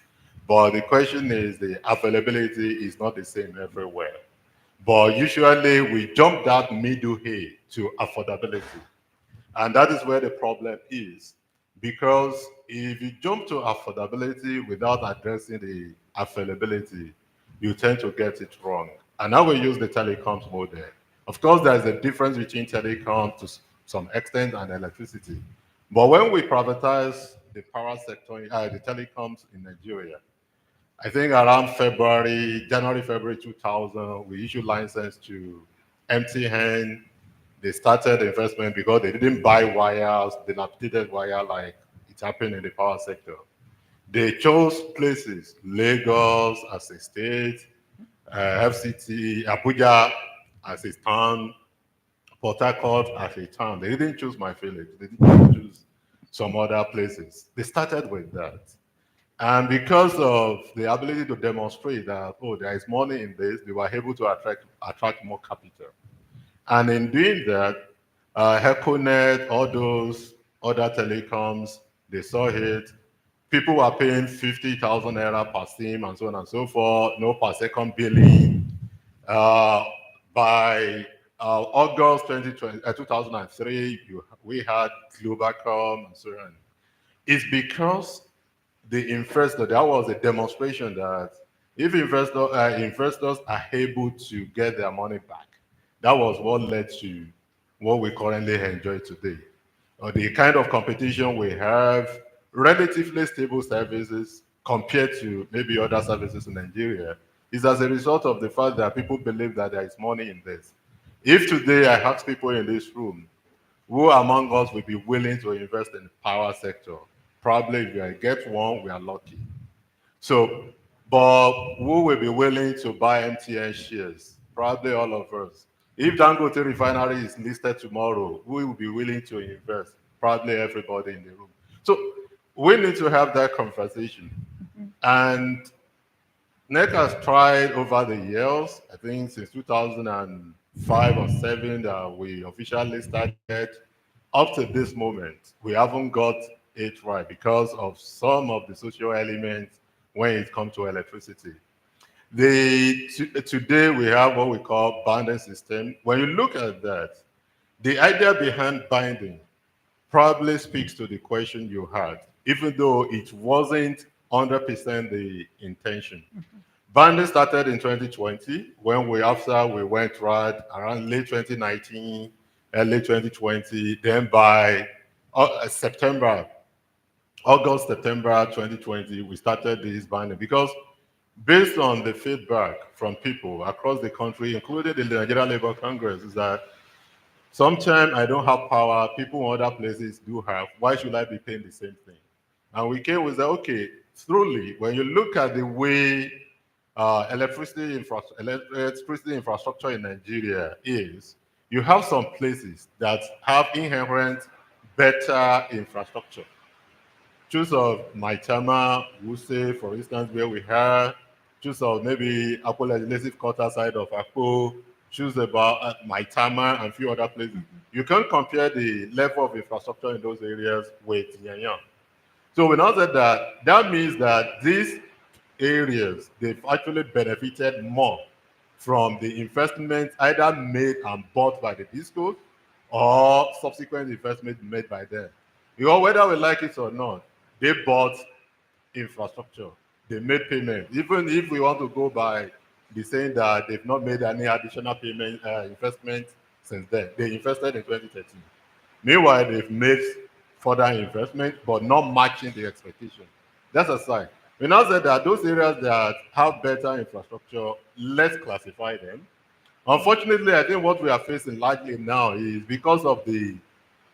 But the question is the availability is not the same everywhere. But usually we jump that middle hay to affordability. And that is where the problem is. Because if you jump to affordability without addressing the availability, you tend to get it wrong. And now we use the telecoms model. Of course, there's a difference between telecom to some extent and electricity. But when we privatize the power sector, the telecoms in Nigeria, I think around January, February 2000, we issued license to MTN. They started investment because they didn't buy wires, dilapidated wire like it happened in the power sector. They chose places, Lagos as a state, FCT, Abuja as a town, Port Harcourt as a town. They didn't choose my village. They didn't choose some other places. They started with that. And because of the ability to demonstrate that, oh, there is money in this, they were able to attract more capital. And in doing that, Econet, all those other telecoms, they saw it. People were paying 50,000 naira per SIM and so on and so forth, no per second billing. Uh, by August 2003, we had Globacom and so on. It's because the investor, that was a demonstration that if investors are able to get their money back, that was what led to what we currently enjoy today. The kind of competition we have, relatively stable services compared to maybe other services in Nigeria, is as a result of the fact that people believe that there is money in this. If today I ask people in this room, who among us will be willing to invest in the power sector? Probably if I get one, we are lucky. So, but who will be willing to buy MTN shares? Probably all of us. If Dangote refinery is listed tomorrow, who will be willing to invest? Probably everybody in the room. So we need to have that conversation. And NEC has tried over the years, I think since 2005 or 7 that we officially started, up to this moment, we haven't got it right because of some of the social elements when it comes to electricity. Today we have what we call binding system. When you look at that, the idea behind binding probably speaks to the question you had, even though it wasn't 100% the intention. Banding started in 2020 when after we went right around late 2019, early 2020. Then by September, August, September 2020, we started this banding because based on the feedback from people across the country, including the Nigeria Labour Congress, is that sometimes I don't have power, people in other places do have. Why should I be paying the same thing? And we came with that, okay, truly, when you look at the way electricity infrastructure in Nigeria is, you have some places that have inherent better infrastructure. Choose of Maitama, Wuse, for instance, where we have, choose of maybe Akpo Legislative Quarter side of Akpo, choose about Maitama and a few other places. You can't compare the level of infrastructure in those areas with Yanyan. So we now said that that means that these areas, they've actually benefited more from the investment either made and bought by the discos or subsequent investment made by them. Because whether we like it or not, they bought infrastructure. They made payments. Even if we want to go by the saying that they've not made any additional payment investment since then, they invested in 2013. Meanwhile, they've made further investment, but not matching the expectation. That's aside. We now said that those areas that have better infrastructure, let's classify them. Unfortunately, I think what we are facing largely now is because of the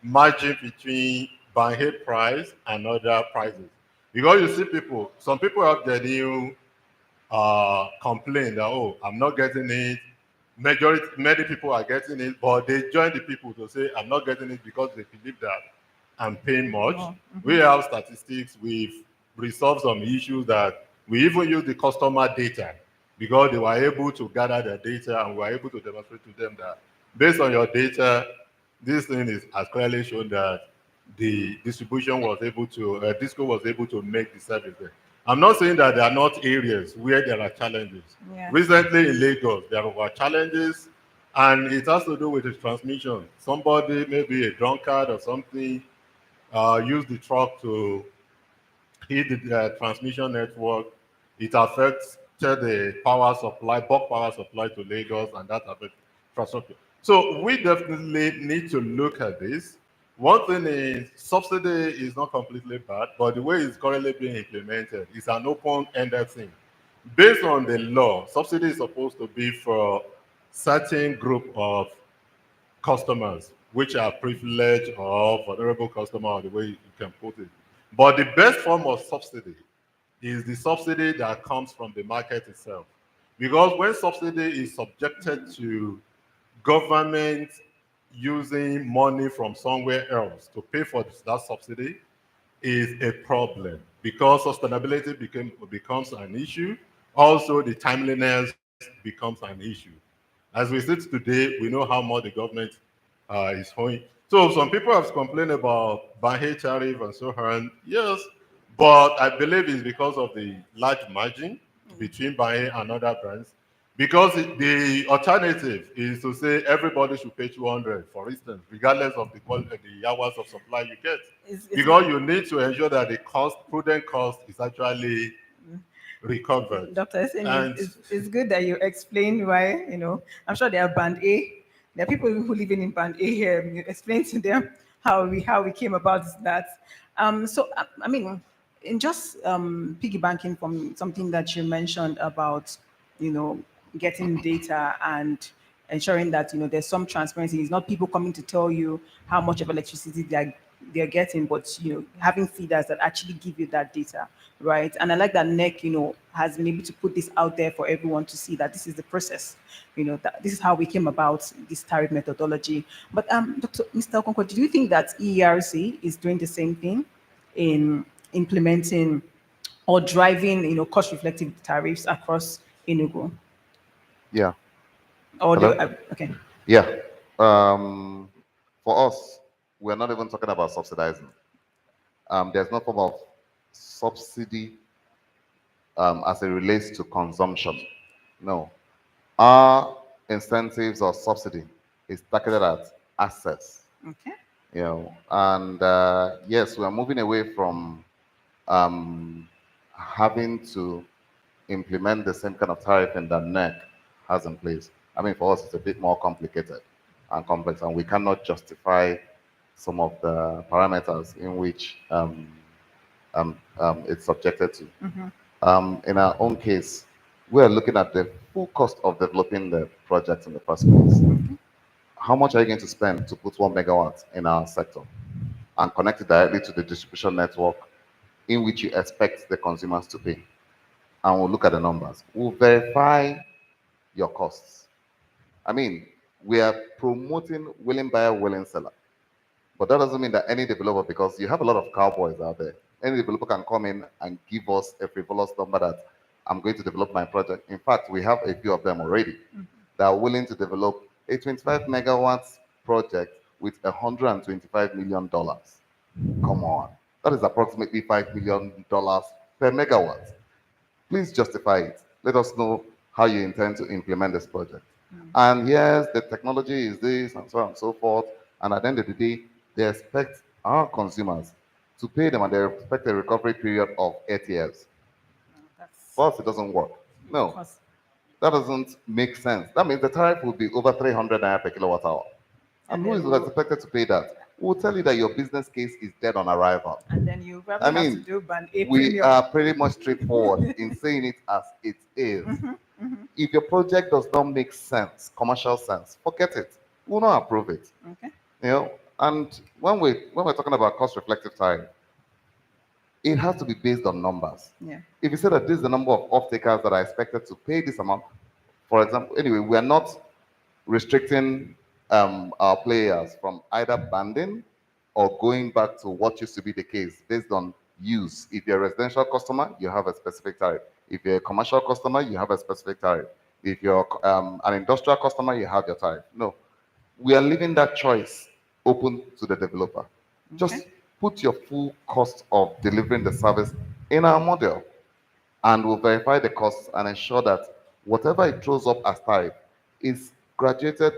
margin between Banhe price and other prices. Because you see people, some people have the new complain that, oh, I'm not getting it. Many people are getting it, but they join the people to say, I'm not getting it because they believe that I'm paying much. More. We have statistics, we've resolved some issues that we even use the customer data because they were able to gather the data and we were able to demonstrate to them that based on your data, this thing is has clearly shown that the distribution was able to, Disco was able to make the service there. I'm not saying that there are not areas where there are challenges. Yeah. Recently in Lagos, there were challenges, and it has to do with the transmission. Somebody, maybe a drunkard or something, used the truck to hit the transmission network. It affects the power supply, bulk power supply to Lagos, and that affects infrastructure. So we definitely need to look at this. One thing is subsidy is not completely bad, but the way it's currently being implemented is an open-ended thing. Based on the law, subsidy is supposed to be for certain group of customers, which are privileged or vulnerable customer, or the way you can put it. But the best form of subsidy is the subsidy that comes from the market itself. Because when subsidy is subjected to government using money from somewhere else to pay for that subsidy, is a problem because sustainability becomes an issue. Also, the timeliness becomes an issue. As we sit today, we know how much the government is owing. So some people have complained about Banhe tariff and so on. Yes, but I believe it's because of the large margin between Banhe and other brands. Because the alternative is to say everybody should pay 200, for instance, regardless of the quality, the hours of supply you get. It's Because you need to ensure that the prudent cost is actually recovered. Dr. Sen, And it's good that you explained why, I'm sure they are band A. There are people who live in band A here. You explain to them how we came about that. I mean, in just piggybacking from something that you mentioned about, you know, getting data and ensuring that there's some transparency. It's not people coming to tell you how much of electricity they're getting, but having feeders that actually give you that data, right? And I like that NEC, has been able to put this out there for everyone to see that this is the process, that this is how we came about this tariff methodology. But Mr. Okonkwo, do you think that ERC is doing the same thing in implementing or driving, cost reflective tariffs across Enugu? Yeah. Or do Hello? okay. Yeah. For us, we're not even talking about subsidizing. There's no form of subsidy as it relates to consumption. No. Our incentives or subsidy is targeted at access. Okay. And yes, we are moving away from um, having to implement the same kind of tariffing that NEC has in place. I mean, for us, it's a bit more complicated and complex, and we cannot justify some of the parameters in which it's subjected to. In our own case, we are looking at the full cost of developing the project in the first place. How much are you going to spend to put 1 megawatt in our sector and connect it directly to the distribution network in which you expect the consumers to pay? And we'll look at the numbers. We'll verify your costs. I mean, we are promoting willing buyer, willing seller. But that doesn't mean that any developer, because you have a lot of cowboys out there, any developer can come in and give us a frivolous number that I'm going to develop my project. In fact, we have a few of them already that are willing to develop a 25 megawatts project with $125 million. Come on. That is approximately $5 million per megawatt. Please justify it. Let us know how you intend to implement this project. And yes, the technology is this and so on and so forth. And at the end of the day, they expect our consumers to pay them and they expect a recovery period of 8 years. That's For us, it doesn't work. No, cost. that doesn't make sense. That means the tariff will be over 300 naira per kilowatt hour. And And who then is we'll, expected to pay that? We'll tell you that your business case is dead on arrival. and then you I probably have to mean, do band A we premium. are pretty much straightforward in saying it as it is. If your project does not make sense, commercial sense, forget it. We will not approve it. Okay. You know, And when we're talking about cost reflective tariff, it has to be based on numbers. Yeah. If you say that this is the number of off-takers that are expected to pay this amount, for example, anyway, we are not restricting our players from either banding or going back to what used to be the case based on use. If you're a residential customer, you have a specific tariff. If you're a commercial customer, you have a specific tariff. If you're an industrial customer, you have your tariff. No, we are leaving that choice open to the developer. Okay. Just put your full cost of delivering the service in our model, and we'll verify the costs and ensure that whatever it throws up as tariff is graduated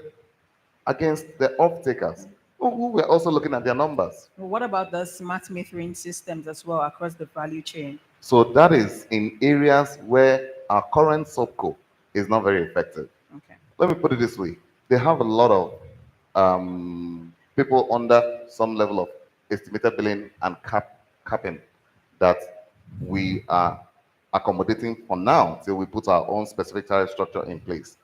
against the off-takers who were also looking at their numbers. Well, what about the smart metering systems as well across the value chain? So that is in areas where our current subco is not very effective. Okay. Let me put it this way: they have a lot of people under some level of estimated billing and capping that we are accommodating for now till we put our own specific tariff structure in place.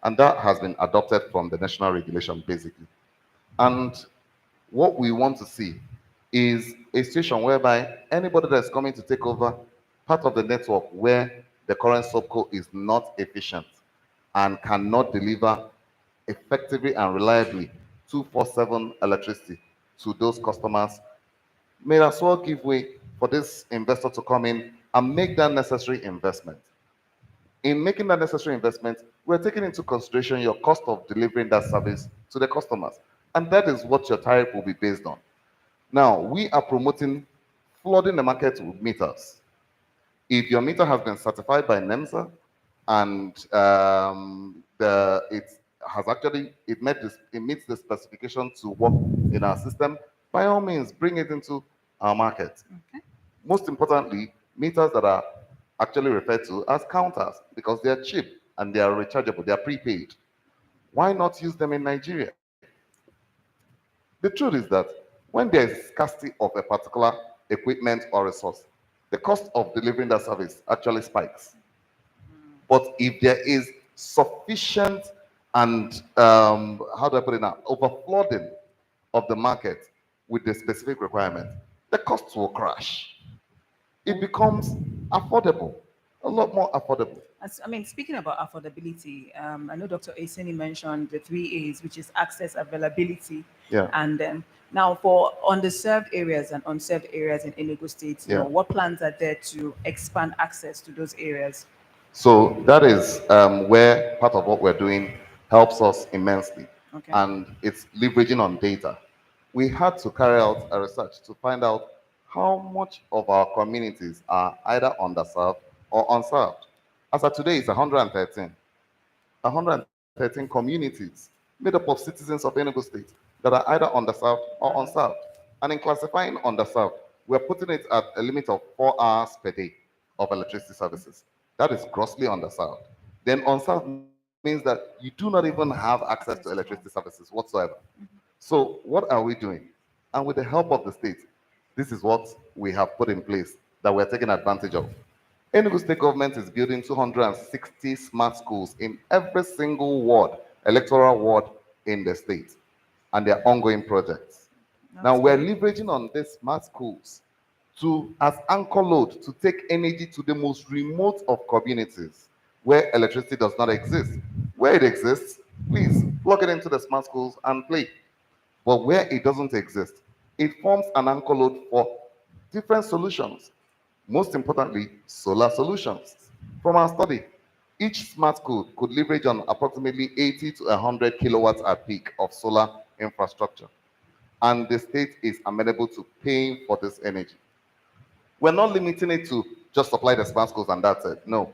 And that has been adopted from the national regulation, basically. And what we want to see is a situation whereby anybody that's coming to take over part of the network where the current subco is not efficient and cannot deliver effectively and reliably 247 electricity to those customers may as well give way for this investor to come in and make that necessary investment. In making that necessary investment, we're taking into consideration your cost of delivering that service to the customers. And that is what your tariff will be based on. Now, we are promoting flooding the market with meters. If your meter has been certified by NEMSA and it has actually it meets the specification to work in our system, by all means, bring it into our market. Okay. Most importantly, meters that are actually referred to as counters because they are cheap and they are rechargeable, they are prepaid. Why not use them in Nigeria? The truth is that when there is scarcity of a particular equipment or resource, the cost of delivering that service actually spikes. But if there is sufficient and how do I put it now, overflooding of the market with the specific requirement, the costs will crash. It becomes affordable, a lot more affordable. I mean, speaking about affordability, I know Dr. Aseni mentioned the three A's, which is access, availability, Yeah. and now for underserved areas and unserved areas in Enugu State, Yeah. what plans are there to expand access to those areas? So that is where part of what we're doing helps us immensely. Okay. And it's leveraging on data. We had to carry out a research to find out how much of our communities are either underserved or unserved. As of today, it's 113. 113 communities made up of citizens of Enugu State that are either underserved or unserved. And in classifying underserved, we're putting it at a limit of 4 hours per day of electricity services. That is grossly underserved. Then unserved means that you do not even have access to electricity services whatsoever. So what are we doing? And with the help of the state, this is what we have put in place that we're taking advantage of. Enugu State government is building 260 smart schools in every single ward, electoral ward in the state, and they're ongoing projects. Now we're leveraging on these smart schools to as anchor load to take energy to the most remote of communities where electricity does not exist. Where it exists, please plug it into the smart schools and play. But where it doesn't exist, it forms an anchor load for different solutions. Most importantly, solar solutions. From our study, each smart school could leverage on approximately 80 to 100 kilowatts at peak of solar infrastructure. And the state is amenable to paying for this energy. We're not limiting it to just supply the smart schools and that's it. No.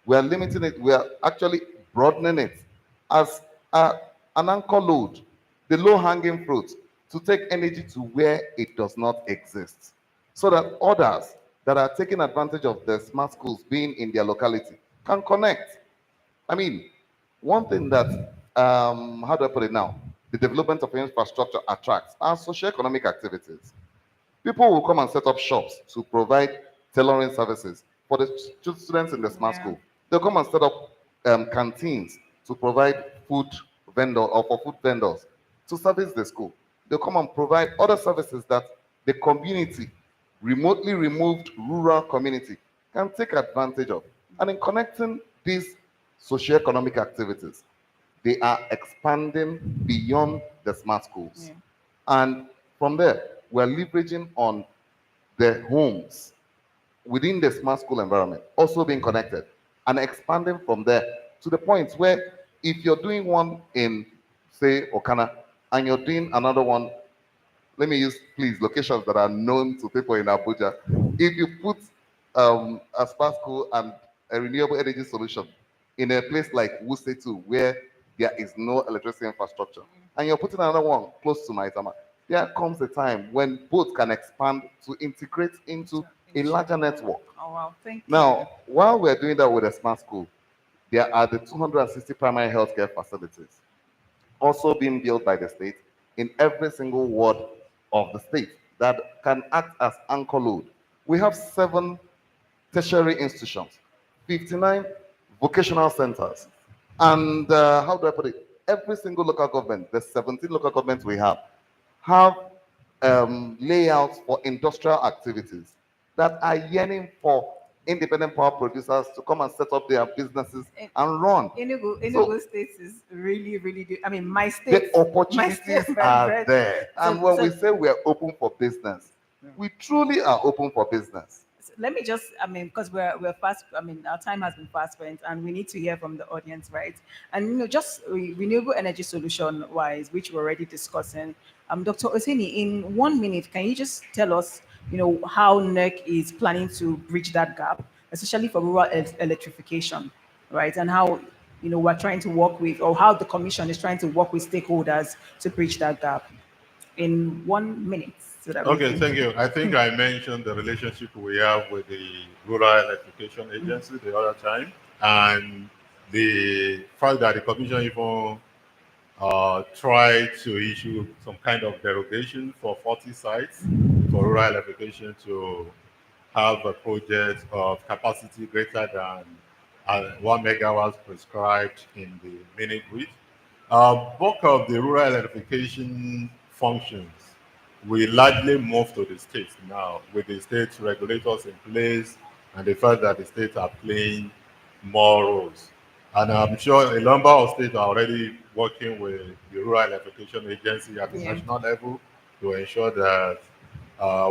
We're limiting it, we're actually broadening it as an anchor load, the low hanging fruit, to take energy to where it does not exist. So that others that are taking advantage of the smart schools being in their locality can connect. I mean, one thing that, how do I put it now? The development of infrastructure attracts are socioeconomic activities. People will come and set up shops to provide tailoring services for the students in the smart Yeah. school. They'll come and set up canteens to provide food vendor or for food vendors to service the school. they'll come and provide other services that the community, remotely removed rural community, can take advantage of. And in connecting these socioeconomic activities, they are expanding beyond the smart schools. Yeah. And from there, we're leveraging on the homes within the smart school environment, also being connected and expanding from there to the point where if you're doing one in, say, Okana, and you're doing another one, let me use, please, locations that are known to people in Abuja. If you put a smart school and a renewable energy solution in a place like Wuse 2, where there is no electricity infrastructure, and you're putting another one close to Maitama, there comes a time when both can expand to integrate into a larger network. Oh wow, thank you. Now, while we're doing that with a smart school, there are the 260 primary healthcare facilities also being built by the state in every single ward of the state that can act as anchor load. We have 7 tertiary institutions, 59 vocational centers, and how do I put it? Every single local government, the 17 local governments we have layouts for industrial activities that are yearning for independent power producers to come and set up their businesses In- and run. Enugu So State is really, really good. I mean, my the state, my opportunities state, very, are very. there. And So, when we so say we are open for business, we truly are open for business. let me just, I mean, because we're fast, I mean, our time has been fast spent and we need to hear from the audience, right? And, just renewable energy solution wise, which we're already discussing. Dr. Oseni, in 1 minute, can you just tell us, how NEC is planning to bridge that gap, especially for rural electrification, right? And how, we're trying to work with, or how the commission is trying to work with stakeholders to bridge that gap in 1 minute so that we Okay, can. thank you. I think I mentioned the relationship we have with the Rural Electrification Agency the other time, and the fact that the Commission even tried to issue some kind of derogation for 40 sites for rural electrification to have a project of capacity greater than 1 megawatts prescribed in the mini grid. Bulk of the rural electrification functions will largely move to the states now, with the state regulators in place and the fact that the states are playing more roles. And I'm sure a number of states are already working with the Rural Electrification Agency at the Yeah. national level to ensure that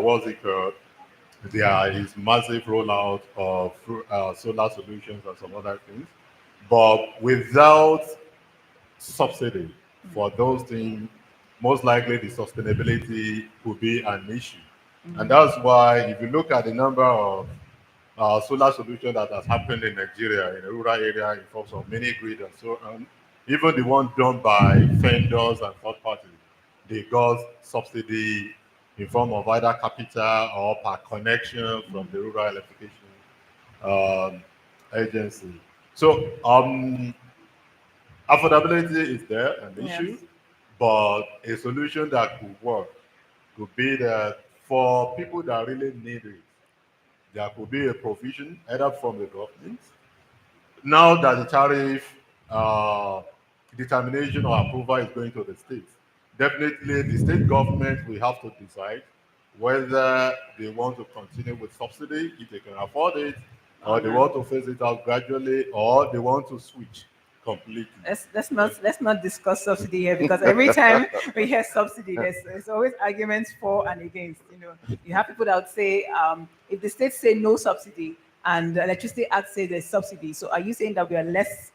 what's it called? There is massive rollout of solar solutions and some other things. But without subsidy for those things, most likely the sustainability could be an issue. And that's why if you look at the number of solar solution that has happened in Nigeria, in the rural area, in forms of mini grid and so on, even the one done by vendors and third parties, they got subsidy in form of either capital or per connection from the rural electrification um, agency. So affordability is there, an Yes. issue, but a solution that could work could be that for people that really need it, there could be a provision either from the government. Now that the tariff uh, determination or approval is going to the states, definitely the state government will have to decide whether they want to continue with subsidy if they can afford it, or they want to phase it out gradually, or they want to switch completely. Let's not discuss subsidy here because every time we hear subsidy, there's always arguments for and against. You have people that would say, if the states say no subsidy and the Electricity Act says there's subsidy, so are you saying that we are less,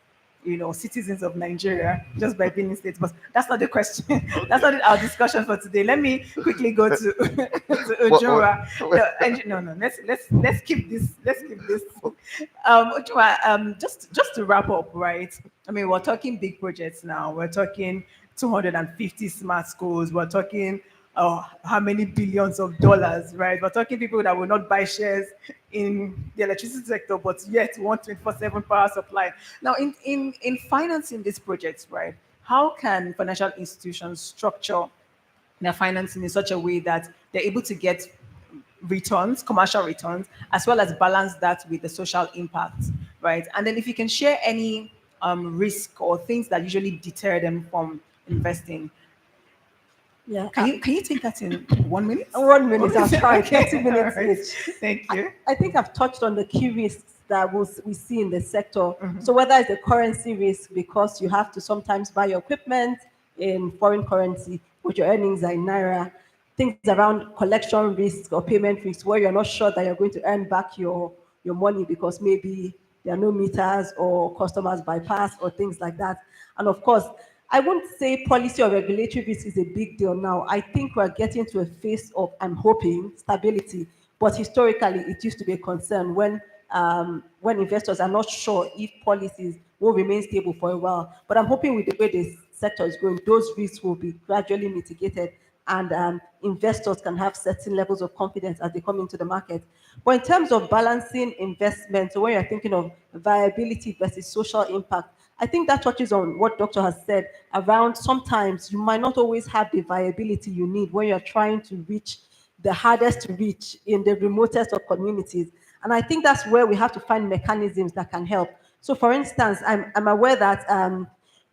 citizens of Nigeria just by being in states? But that's not the question. That's not our discussion for today. Let me quickly go to to Ujura. No. Let's keep this. Let's keep this. Ujura, just to wrap up, right? I mean, we're talking big projects now. We're talking 250 smart schools. We're talking how many billions of dollars, right? We're talking people that will not buy shares in the electricity sector, but yet want 24/7 power supply. Now, in financing these projects, right? How can financial institutions structure their financing in such a way that they're able to get returns, commercial returns, as well as balance that with the social impact, right? And then if you can share any risk or things that usually deter them from investing. Yeah. Can you take that in 1 minute? 1 minute, I'll try. Okay, 30 all minutes right. each. Thank you. I think I've touched on the key risks that we see in the sector. Mm-hmm. So whether it's the currency risk because you have to sometimes buy your equipment in foreign currency, but your earnings are in naira, things around collection risks or payment risks where you're not sure that you're going to earn back your money because maybe there are no meters or customers bypass or things like that. And of course, I won't say policy or regulatory risk is a big deal now. I think we're getting to a phase of, I'm hoping, stability. But historically, it used to be a concern when investors are not sure if policies will remain stable for a while. But I'm hoping with the way this sector is going, those risks will be gradually mitigated and investors can have certain levels of confidence as they come into the market. But in terms of balancing investment, so when you're thinking of viability versus social impact, I think that touches on what Doctor has said around sometimes you might not always have the viability you need when you're trying to reach the hardest to reach in the remotest of communities. And I think that's where we have to find mechanisms that can help. So, for instance, I'm aware that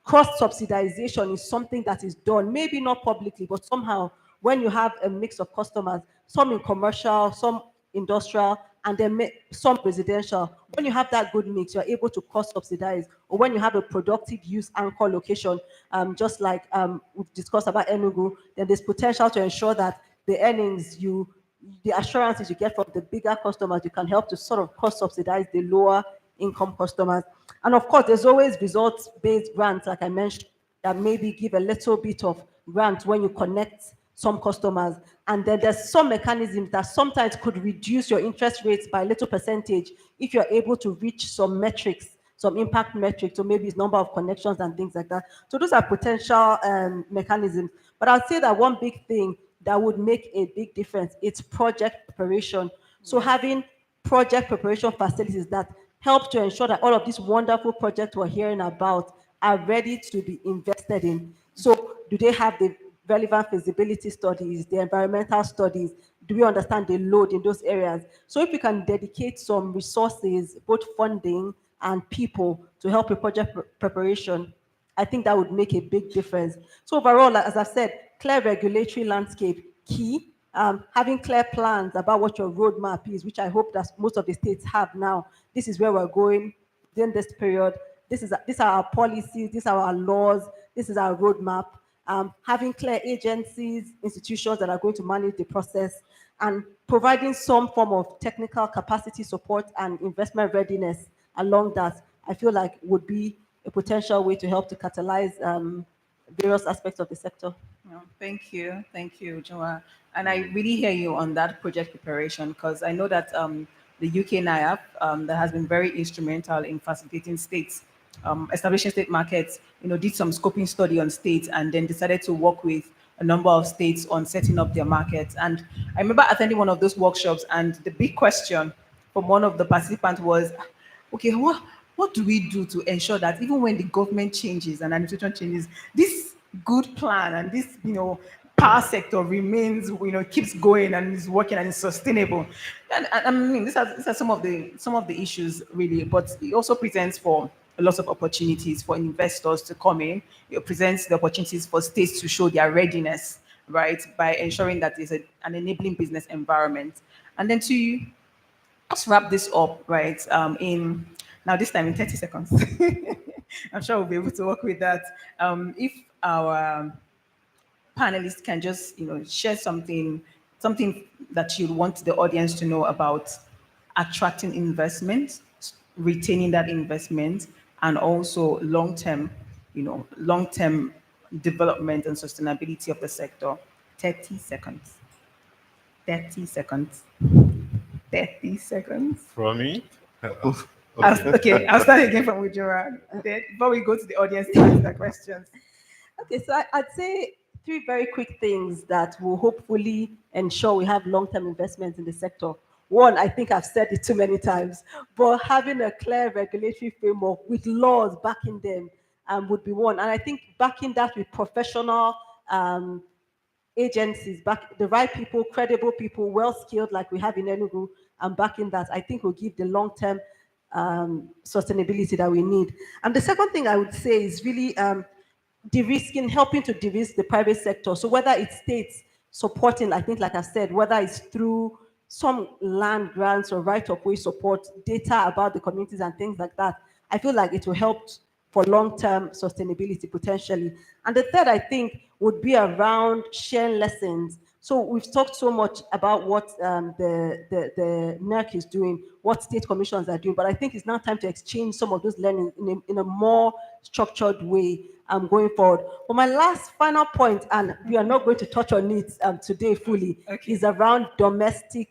cross subsidization is something that is done, maybe not publicly, but somehow when you have a mix of customers, some in commercial, some industrial, and then some residential. When you have that good mix, you're able to cost subsidize. Or when you have a productive use anchor location, just like we've discussed about Enugu, then there's potential to ensure that the earnings the assurances you get from the bigger customers, you can help to sort of cost subsidize the lower income customers. And of course, there's always results-based grants, like I mentioned, that maybe give a little bit of grant when you connect some customers. And then there's some mechanisms that sometimes could reduce your interest rates by a little percentage if you're able to reach some metrics, some impact metrics, so maybe it's number of connections and things like that. So those are potential mechanisms. But I'd say that one big thing that would make a big difference is project preparation. So having project preparation facilities that help to ensure that all of these wonderful projects we're hearing about are ready to be invested in. So do they have the relevant feasibility studies, the environmental studies? Do we understand the load in those areas? So if we can dedicate some resources, both funding and people to help with project preparation, I think that would make a big difference. So overall, as I said, clear regulatory landscape, key. Having clear plans about what your roadmap is, which I hope that most of the states have now. This is where we're going within this period. These are our policies, these are our laws, this is our roadmap. Having clear agencies, institutions that are going to manage the process, and providing some form of technical capacity support and investment readiness along that, I feel like would be a potential way to help to catalyze various aspects of the sector. No, thank you, Joa. And I really hear you on that project preparation because I know that the UK NIAP that has been very instrumental in facilitating states, establishing state markets. Did some scoping study on states and then decided to work with a number of states on setting up their markets. And I remember attending one of those workshops, and the big question from one of the participants was, okay, what do we do to ensure that even when the government changes and administration changes, this good plan and this power sector remains, keeps going and is working and is sustainable? And I mean, these are some of the issues really, but it also presents for a lot of opportunities for investors to come in. It presents the opportunities for states to show their readiness, right, by ensuring that there's an enabling business environment. And then to let's wrap this up, right? In now this time in 30 seconds. I'm sure we'll be able to work with that. If our panelists can just, share something that you want the audience to know about attracting investment, retaining that investment, and also long-term development and sustainability of the sector. 30 seconds. 30 seconds. 30 seconds. From me? I'll, Okay. okay, I'll start again from Ujora. Then before we go to the audience to ask the questions. Okay, so I'd say three very quick things that will hopefully ensure we have long-term investments in the sector. One, I think I've said it too many times, but having a clear regulatory framework with laws backing them would be one. And I think backing that with professional um, agencies, back the right people, credible people, well skilled, like we have in Enugu, and backing that, I think will give the long term sustainability that we need. And the second thing I would say is really de-risking, helping to de-risk the private sector. So whether it's states supporting, I think, like I said, whether it's through some land grants or right-of-way support, data about the communities and things like that, I feel like it will help for long-term sustainability potentially. And the third, I think, would be around sharing lessons. So we've talked so much about what the NERC is doing, what state commissions are doing, but I think it's now time to exchange some of those learning in a more structured way going forward. But my last final point, and we are not going to touch on it today fully, Okay. is around domestic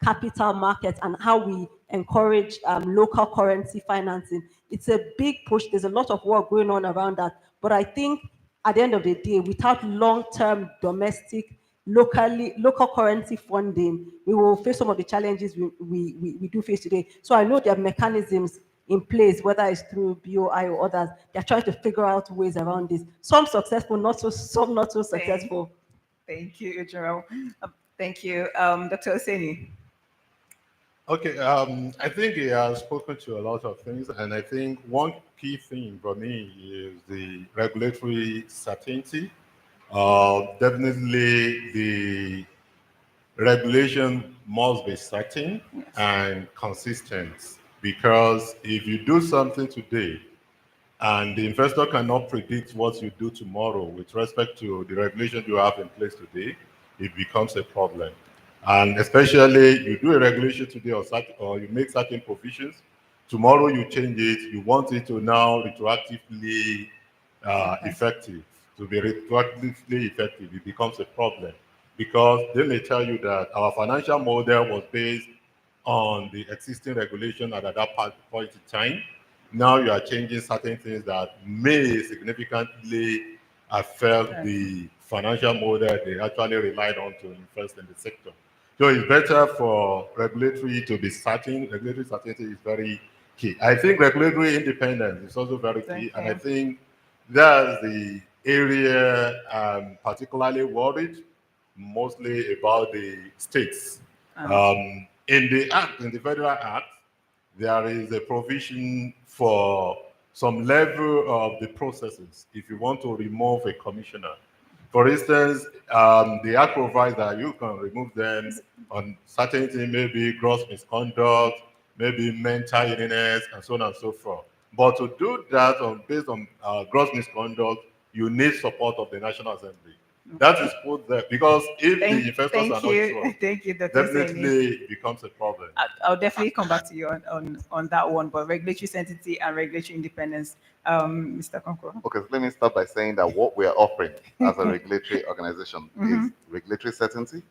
capital markets and how we encourage local currency financing. It's a big push. There's a lot of work going on around that. But I think at the end of the day, without long-term domestic, local currency funding, we will face some of the challenges we do face today. So I know there are mechanisms in place, whether it's through BOI or others. They're trying to figure out ways around this. Some successful, not so some not so successful. Thank you, Ujiro. Thank you, Dr. Oseni. Okay, I think he has spoken to a lot of things, and I think one key thing for me is the regulatory certainty. Definitely, the regulation must be certain and consistent, because if you do something today and the investor cannot predict what you do tomorrow with respect to the regulation you have in place today, it becomes a problem. And especially you do a regulation today or you make certain provisions, tomorrow you change it, you want it to now retroactively effective, to be retroactively effective, it becomes a problem. Because they may tell you that our financial model was based on the existing regulation at that point in time. Now you are changing certain things that may significantly affect the financial model they actually relied on to invest in the sector. So it's better for regulatory to be certain. Regulatory certainty is very key. I think regulatory independence is also very key, and I think that's the area I'm particularly worried, mostly about the states. In the act, in the federal act, there is a provision for some level of the processes if you want to remove a commissioner. For instance, the act provides that you can remove them on certain things, maybe gross misconduct, maybe mental illness, and so on and so forth. But to do that based on gross misconduct, you need support of the National Assembly. That is put there because if the investors are not sure, Thank you, Dr. Oseni. definitely it becomes a problem. I'll definitely come back to you on that one, but regulatory certainty and regulatory independence, Mr. Konko. Okay, so let me start by saying that what we are offering as a regulatory organization is regulatory certainty,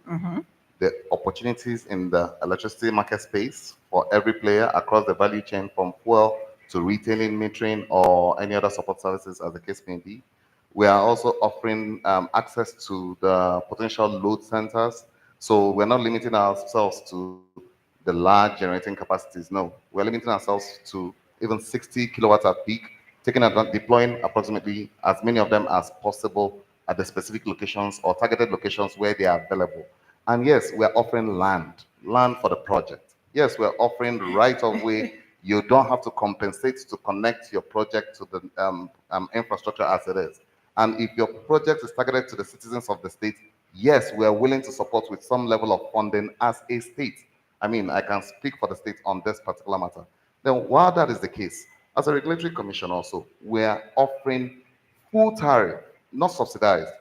the opportunities in the electricity market space for every player across the value chain from fuel to retailing, metering, or any other support services as the case may be. We are also offering access to the potential load centers. So we're not limiting ourselves to the large generating capacities. No, we're limiting ourselves to even 60 kilowatts at peak, deploying approximately as many of them as possible at the specific locations or targeted locations where they are available. And yes, we're offering land for the project. Yes, we're offering right of way. You don't have to compensate to connect your project to the infrastructure as it is. And if your project is targeted to the citizens of the state, yes, we are willing to support with some level of funding as a state. I mean, I can speak for the state on this particular matter. Then while that is the case, as a regulatory commission also, we are offering full tariff, not subsidized,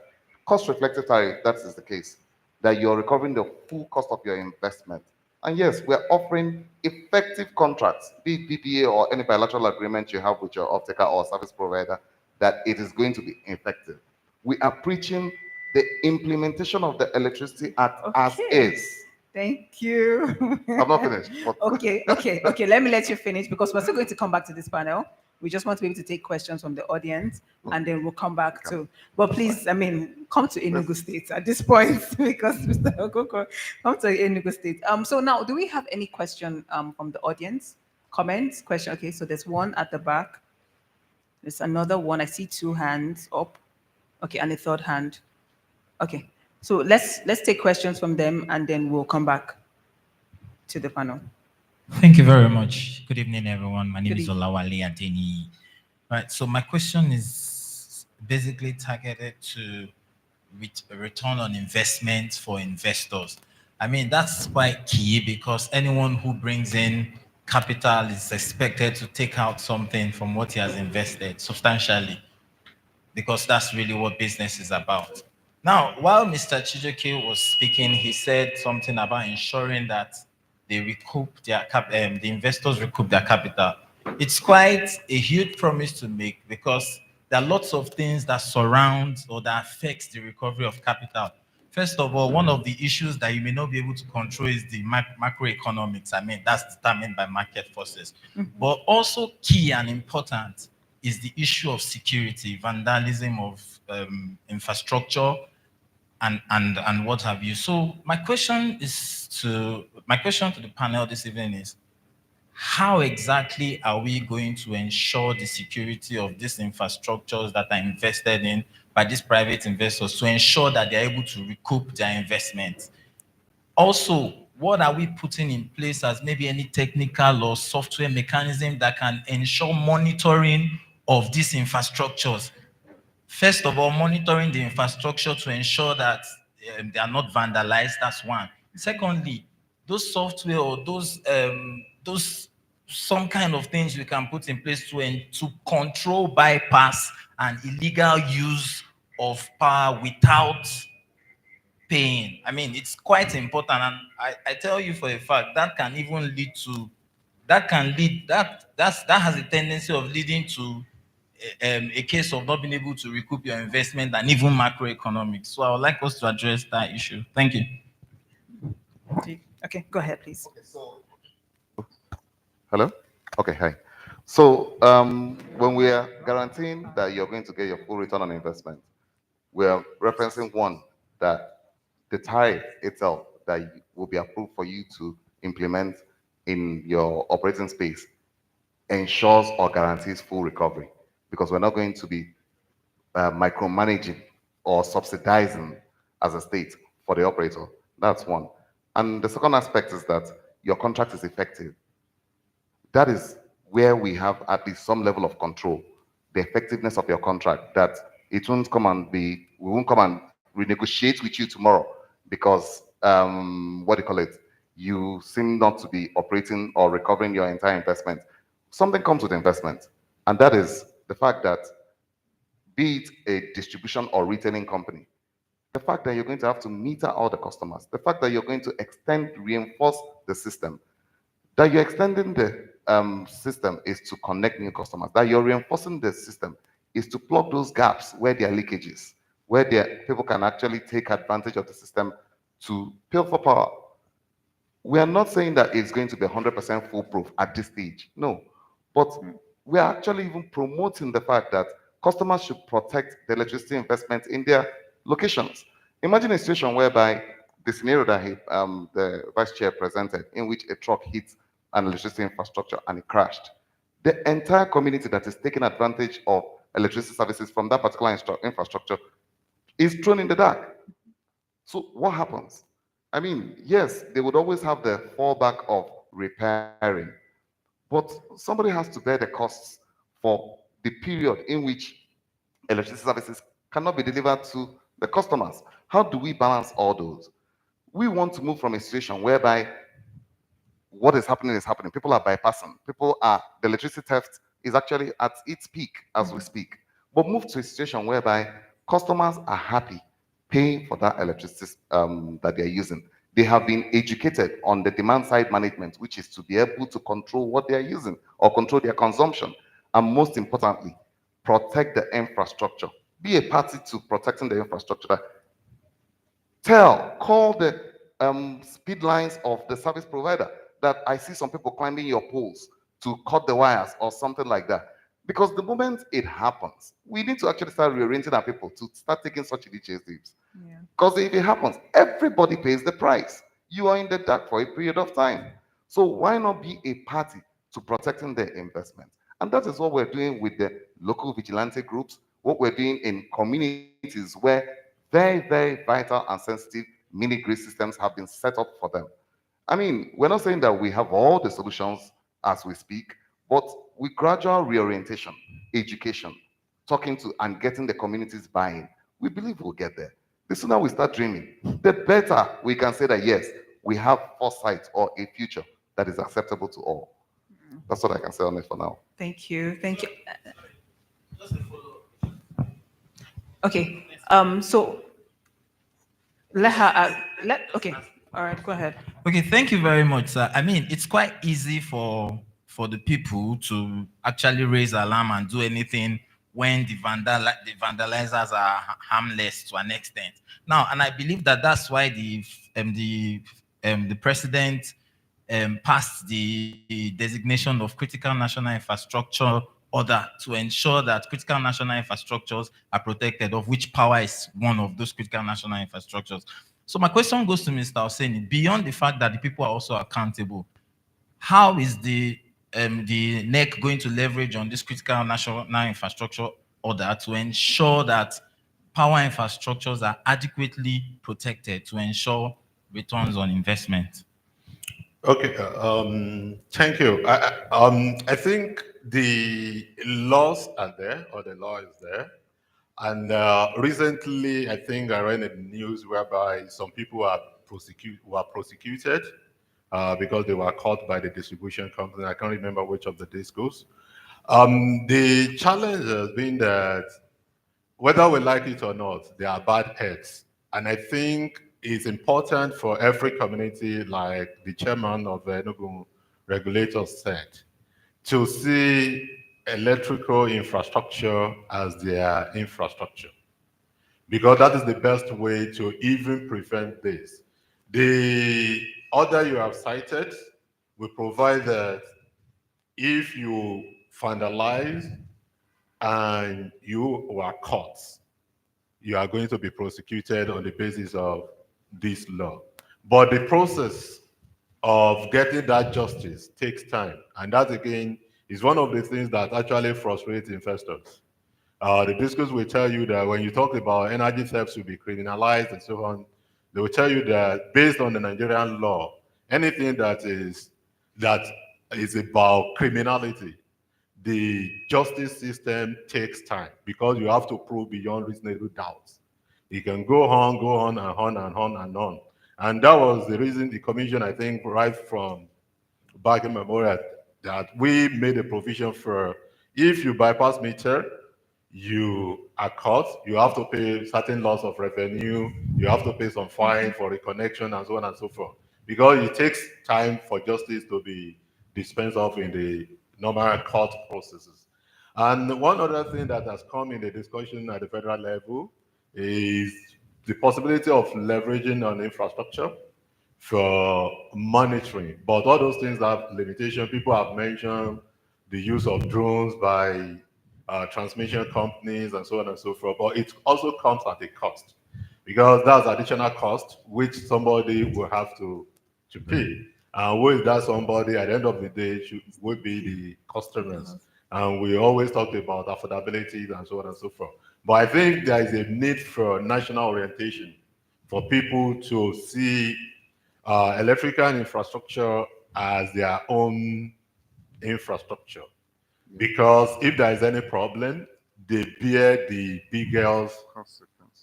cost reflective tariff, that is the case, that you're recovering the full cost of your investment. And yes, we're offering effective contracts, be it PPA or any bilateral agreement you have with your off-taker or service provider, that it is going to be effective. We are preaching the implementation of the Electricity Act as is. Thank you. I'm not finished. Okay. Let me let you finish because we're still going to come back to this panel. We just want to be able to take questions from the audience and then we'll come back to. But please, I mean, come to Enugu State at this point because Mr. Okoko, come to Enugu State. So now, do we have any question from the audience? Comments, question? Okay, so there's one at the back. There's another one. I see two hands up. Okay, and a third hand. Okay. So let's take questions from them and then we'll come back to the panel. Thank you very much. Good evening, everyone. My name is Olawale Adeni. Right. So my question is basically targeted to with a return on investment for investors. I mean, that's quite key because anyone who brings in capital is expected to take out something from what he has invested substantially, because that's really what business is about. Now, while Mr. Chijoke was speaking, he said something about ensuring that they recoup the investors recoup their capital. It's quite a huge promise to make because there are lots of things that surround or that affects the recovery of capital. First of all, one of the issues that you may not be able to control is the macroeconomics. I mean, that's determined by market forces. But also key and important is the issue of security, vandalism of infrastructure, and what have you. So my question to the panel this evening is, how exactly are we going to ensure the security of these infrastructures that are invested in by these private investors to ensure that they're able to recoup their investment? Also, what are we putting in place as maybe any technical or software mechanism that can ensure monitoring of these infrastructures? First of all, monitoring the infrastructure to ensure that they are not vandalized. That's one. Secondly, those software or those some kind of things we can put in place to control bypass and illegal use of power without paying. I mean, it's quite important, and I tell you for a fact that can even lead to that has a tendency of leading to a case of not being able to recoup your investment and even macroeconomics. So I would like us to address that issue. Thank you. Okay, go ahead, please. Hello? Okay, hi. So when we are guaranteeing that you're going to get your full return on investment, we are referencing one, that the tariff itself that will be approved for you to implement in your operating space ensures or guarantees full recovery, because we're not going to be micromanaging or subsidizing as a state for the operator. That's one. And the second aspect is that your contract is effective. That is where we have at least some level of control, the effectiveness of your contract, that it won't come and be, we won't come and renegotiate with you tomorrow because, what do you call it? You seem not to be operating or recovering your entire investment. Something comes with investment, and that is the fact that, be it a distribution or retailing company, the fact that you're going to have to meter all the customers, the fact that you're going to extend, reinforce the system, that you're extending the system is to connect new customers, that you're reinforcing the system is to plug those gaps where there are leakages, where there, people can actually take advantage of the system to pay for power. We are not saying that it's going to be 100% foolproof at this stage, no. But we are actually even promoting the fact that customers should protect the electricity investment in their locations. Imagine a situation whereby the scenario that the vice chair presented, in which a truck hit an electricity infrastructure and it crashed. The entire community that is taking advantage of electricity services from that particular infrastructure is thrown in the dark. So what happens? I mean, yes, they would always have the fallback of repairing, but somebody has to bear the costs for the period in which electricity services cannot be delivered to the customers. How do we balance all those? We want to move from a situation whereby what is happening is happening. People are bypassing. The electricity theft is actually at its peak as we speak. But move to a situation whereby customers are happy paying for that electricity that they're using. They have been educated on the demand side management, which is to be able to control what they're using or control their consumption. And most importantly, protect the infrastructure. Be a party to protecting the infrastructure. Call the speed lines of the service provider that I see some people climbing your poles to cut the wires or something like that. Because the moment it happens, we need to actually start reorienting our people to start taking such initiatives. Because if it happens, everybody pays the price. You are in the dark for a period of time. So why not be a party to protecting their investment? And that is what we're doing with the local vigilante groups, what we're doing in communities where very, very vital and sensitive mini grid systems have been set up for them. I mean, we're not saying that we have all the solutions as we speak, but with gradual reorientation, education, talking to and getting the communities buying, we believe we'll get there. The sooner we start dreaming, the better we can say that yes, we have foresight or a future that is acceptable to all. That's what I can say on it for now. Thank you. Thank you. Okay. So let her. Let. Okay. All right. Go ahead. Okay, thank you very much, sir. I mean, it's quite easy for the people to actually raise alarm and do anything when the vandalizers are harmless to an extent. Now, and I believe that that's why the president passed the designation of critical national infrastructure order to ensure that critical national infrastructures are protected, of which power is one of those critical national infrastructures. So my question goes to Mr. Oseni, beyond the fact that the people are also accountable, how is the NEC going to leverage on this critical national infrastructure order to ensure that power infrastructures are adequately protected to ensure returns on investment? Okay, thank you. I think the laws are there, or the law is there. And recently, I think I read in the news whereby some people were prosecuted because they were caught by the distribution company. I can't remember which of the discos. The challenge has been that whether we like it or not, they are bad heads. And I think it's important for every community, like the chairman of the Enugu regulators said, to see electrical infrastructure as their infrastructure, because that is the best way to even prevent this. The order you have cited will provide that if you vandalize and you were caught, you are going to be prosecuted on the basis of this law. But the process of getting that justice takes time. And that, again, is one of the things that actually frustrates investors. The discourse will tell you that when you talk about energy thefts to be criminalized and so on, they will tell you that based on the Nigerian law, anything that is about criminality, the justice system takes time because you have to prove beyond reasonable doubts. You can go on and on and on and on. And that was the reason the commission, I think, right from back in Memorial, that we made a provision for if you bypass meter, you are caught, you have to pay certain loss of revenue, you have to pay some fine for reconnection and so on and so forth. Because it takes time for justice to be dispensed of in the normal court processes. And one other thing that has come in the discussion at the federal level is the possibility of leveraging on infrastructure for monitoring. But all those things have limitation. People have mentioned the use of drones by transmission companies and so on and so forth. But it also comes at a cost because that's additional cost which somebody will have to pay. And who is that somebody at the end of the day will be the customers. And we always talk about affordability and so on and so forth. But I think there is a need for national orientation for people to see electrical infrastructure as their own infrastructure. Because if there is any problem, they bear the biggest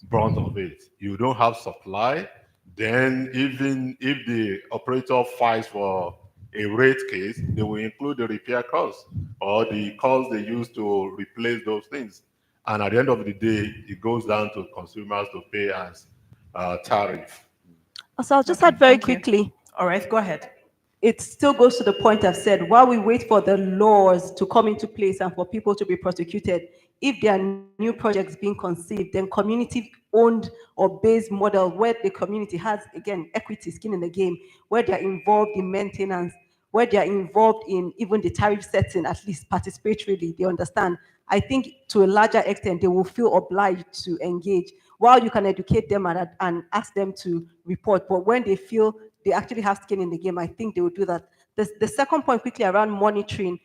brunt of it. You don't have supply, then even if the operator files for a rate case, they will include the repair costs or the costs they use to replace those things. And at the end of the day, it goes down to consumers to pay as tariff. So I'll just add very Thank you. quickly. All right. Go ahead. It still goes to the point I've said, while we wait for the laws to come into place and for people to be prosecuted, if there are new projects being conceived, then community-owned or based model where the community has, again, equity, skin in the game, where they're involved in maintenance, where they're involved in even the tariff setting, at least participatorily, they understand. I think to a larger extent, they will feel obliged to engage. While you can educate them and ask them to report, but when they feel they actually have skin in the game, I think they will do that. The second point quickly around monitoring,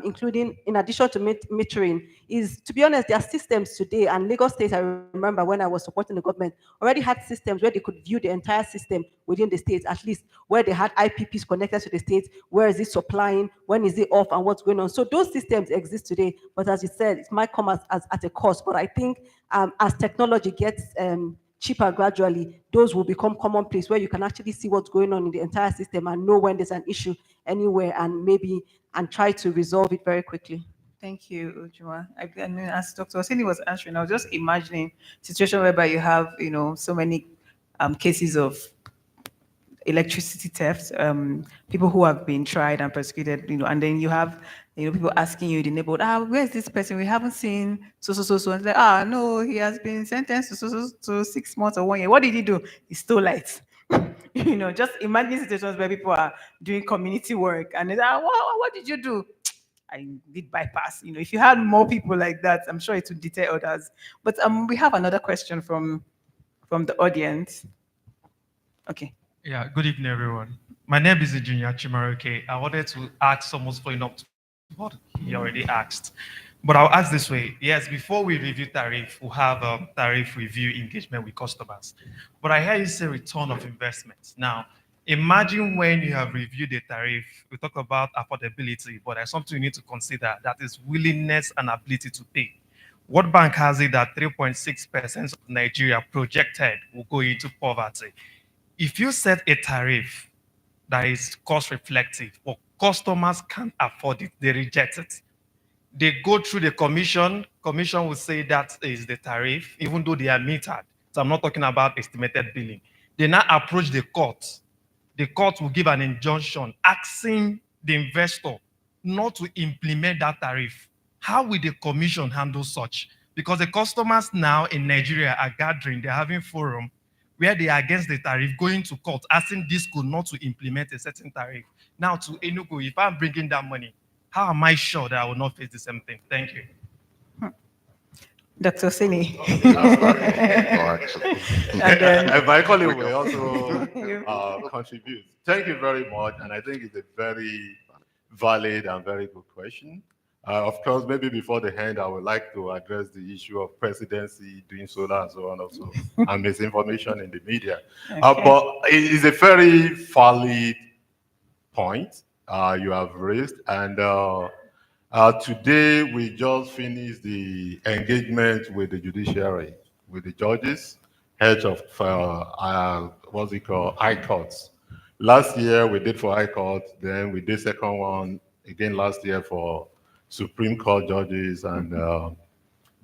including in addition to metering, is, to be honest, there are systems today, and Lagos State, I remember when I was supporting the government, already had systems where they could view the entire system within the state, at least where they had IPPs connected to the state, where is it supplying, when is it off, and what's going on. So those systems exist today, but as you said, it might come as at a cost. But I think as technology gets cheaper gradually, those will become commonplace where you can actually see what's going on in the entire system and know when there's an issue anywhere, and maybe and try to resolve it very quickly. Thank you, Ujuma. I mean, as Dr. Osini was answering, I was just imagining situation whereby you have, so many cases of electricity theft, people who have been tried and prosecuted, and then you have, people asking you in the neighborhood, where's this person? We haven't seen so. And it's like, no, he has been sentenced to 6 months or 1 year. What did he do? He stole lights. Just imagine situations where people are doing community work and they're like, what did you do? I did bypass. If you had more people like that, I'm sure it would deter others. But we have another question from the audience. Okay. Yeah, good evening, everyone. My name is Engineer Chimaroke. I wanted to ask, almost following up to what he already asked. But I'll ask this way. Yes, before we review tariff, we have a tariff review engagement with customers. But I hear you say return of investments. Now, imagine when you have reviewed the tariff, we talk about affordability, but there's something you need to consider, that is willingness and ability to pay. World Bank has it that 3.6% of Nigeria projected will go into poverty. If you set a tariff that is cost reflective, but customers can't afford it, they reject it. They go through the commission will say that is the tariff, even though they are metered. So I'm not talking about estimated billing. They now approach the court. The court will give an injunction asking the investor not to implement that tariff. How will the commission handle such? Because the customers now in Nigeria are gathering, they're having forum where they are against the tariff, going to court, asking this school not to implement a certain tariff. Now to Enugu, if I'm bringing that money, how am I sure that I will not face the same thing? Thank you. Dr. Sini. And then and my colleague will also contribute. Thank you very much, and I think it's a very valid and very good question. Of course, maybe before the end, I would like to address the issue of presidency doing solar and so on also, and misinformation in the media. Okay. But it is a very valid point you have raised, and today we just finished the engagement with the judiciary, with the judges, heads of what's it called, high courts. Last year we did for high court, then we did second one again last year for Supreme Court judges and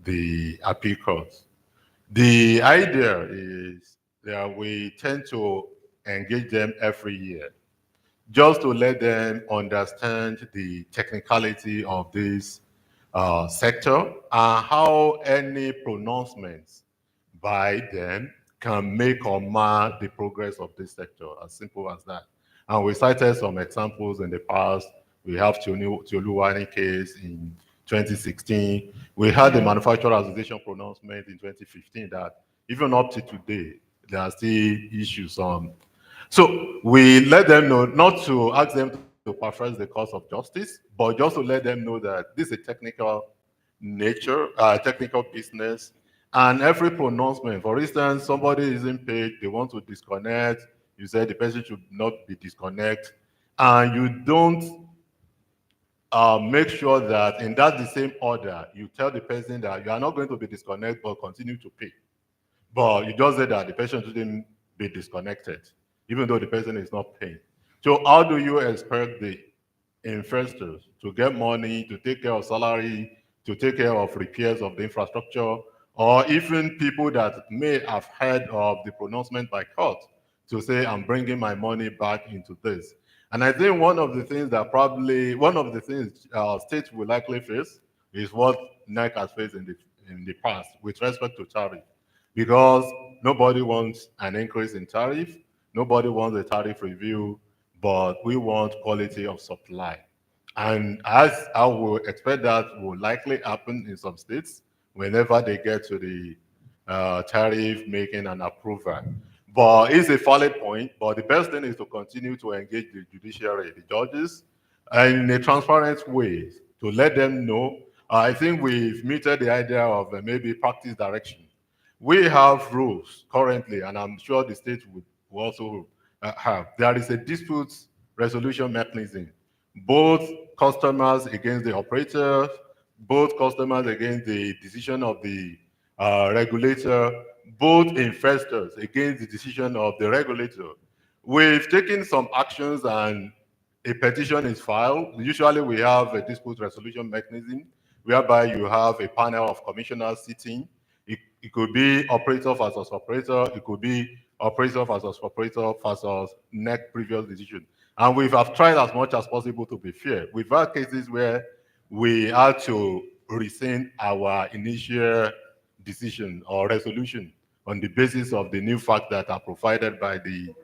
the appeal courts. The idea is that we tend to engage them every year, just to let them understand the technicality of this sector and how any pronouncements by them can make or mar the progress of this sector, as simple as that. And we cited some examples in the past. We have Tioluwani case in 2016. We had the Manufacturer Association pronouncement in 2015 that even up to today, there are still issues on. So we let them know, not to ask them to prefer the cause of justice, but just to let them know that this is a technical nature, technical business, and every pronouncement, for instance, somebody isn't paid, they want to disconnect, you said the person should not be disconnected, and you don't make sure that in that the same order, you tell the person that you are not going to be disconnected, but continue to pay. But you just said that the person shouldn't be disconnected, even though the person is not paying. So how do you expect the investors to get money, to take care of salary, to take care of repairs of the infrastructure, or even people that may have heard of the pronouncement by court to say, I'm bringing my money back into this? And I think one of the things states will likely face is what NEC has faced in the past with respect to tariff. Because nobody wants an increase in tariff, nobody wants a tariff review, but we want quality of supply. And as I will expect that will likely happen in some states whenever they get to the tariff making and approval. But it's a valid point. But the best thing is to continue to engage the judiciary, the judges, in a transparent way to let them know. I think we've meted the idea of maybe practice direction. We have rules currently, and I'm sure the state will also have. There is a dispute resolution mechanism, both customers against the operators, both customers against the decision of the regulator, both investors against the decision of the regulator. We've taken some actions and a petition is filed. Usually we have a dispute resolution mechanism whereby you have a panel of commissioners sitting. It could be operator versus operator. It could be operator versus operator versus next previous decision. And we have tried as much as possible to be fair. We've had cases where we had to rescind our initial decision or resolution on the basis of the new facts that are provided by the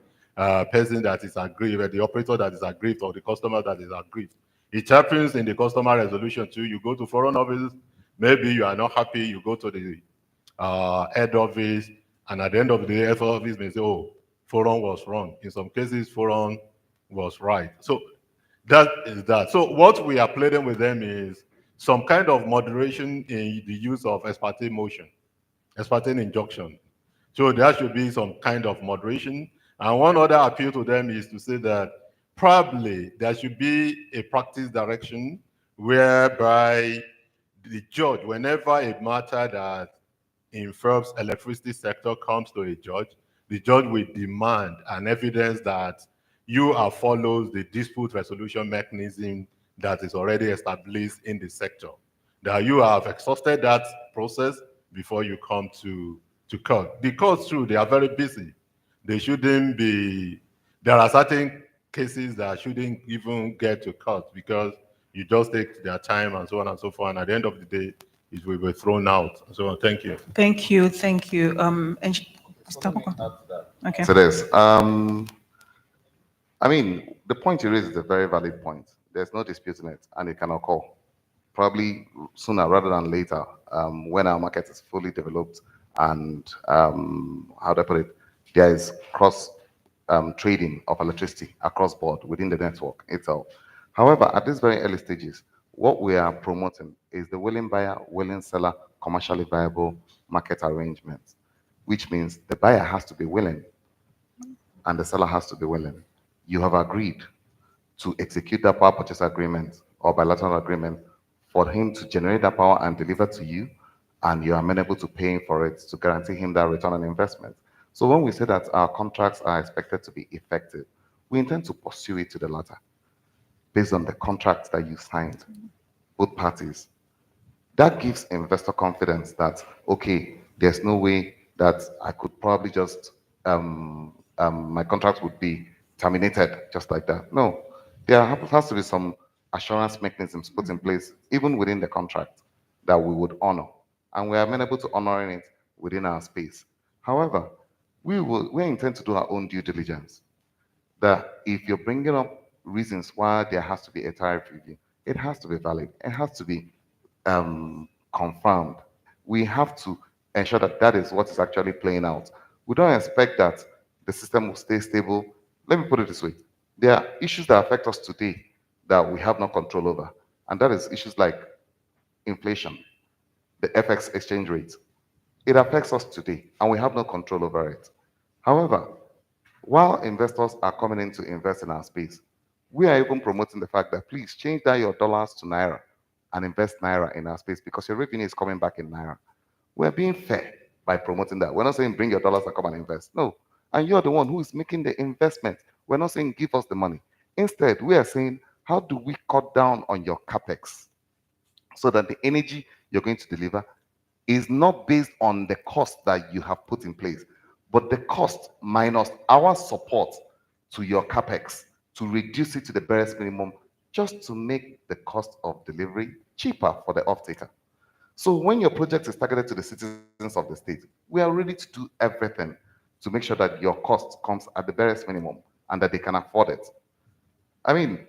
person that is aggrieved, the operator that is aggrieved, or the customer that is aggrieved. It happens in the customer resolution too. You go to foreign office, maybe you are not happy, you go to the head office, and at the end of the day, head office may say, oh, foreign was wrong. In some cases, foreign was right. So that is that. So what we are pleading with them is some kind of moderation in the use of ex parte motion, ex parte injunction. So there should be some kind of moderation. And one other appeal to them is to say that probably there should be a practice direction whereby the judge, whenever a matter that involves electricity sector comes to a judge, the judge will demand an evidence that you have followed the dispute resolution mechanism that is already established in the sector, that you have exhausted that process before you come to court. The courts, too, they are very busy. They shouldn't be, there are certain cases that shouldn't even get to court because you just take their time and so on and so forth. And at the end of the day, it will be thrown out. So thank you. Thank you, thank you. Mr. Boko. Okay. So this, I mean, the point you raise is a very valid point. There's no disputing it, and it can occur probably sooner rather than later when our market is fully developed and how do I put it? There is cross trading of electricity across board within the network itself. However, at these very early stages, what we are promoting is the willing buyer, willing seller, commercially viable market arrangement, which means the buyer has to be willing and the seller has to be willing. You have agreed to execute that power purchase agreement or bilateral agreement for him to generate that power and deliver to you, and you are amenable to paying for it to guarantee him that return on investment. So when we say that our contracts are expected to be effective, we intend to pursue it to the latter based on the contracts that you signed, both parties. That gives investor confidence that, okay, there's no way that I could probably just, my contract would be terminated just like that. No, there has to be some assurance mechanisms put in place, even within the contract, that we would honor. And we are amenable to honoring it within our space. However, we intend to do our own due diligence. That if you're bringing up reasons why there has to be a tariff review, it has to be valid. It has to be confirmed. We have to ensure that that is what is actually playing out. We don't expect that the system will stay stable. Let me put it this way. There are issues that affect us today that we have no control over. And that is issues like inflation, the FX exchange rate. It affects us today and we have no control over it. However, while investors are coming in to invest in our space, we are even promoting the fact that please change down your dollars to naira and invest naira in our space because your revenue is coming back in naira. We're being fair by promoting that. We're not saying bring your dollars and come and invest. No. And you're the one who is making the investment. We're not saying give us the money. Instead, we are saying how do we cut down on your capex so that the energy you're going to deliver is not based on the cost that you have put in place, but the cost minus our support to your capex to reduce it to the barest minimum just to make the cost of delivery cheaper for the off-taker. So when your project is targeted to the citizens of the state, we are ready to do everything to make sure that your cost comes at the barest minimum and that they can afford it. I mean,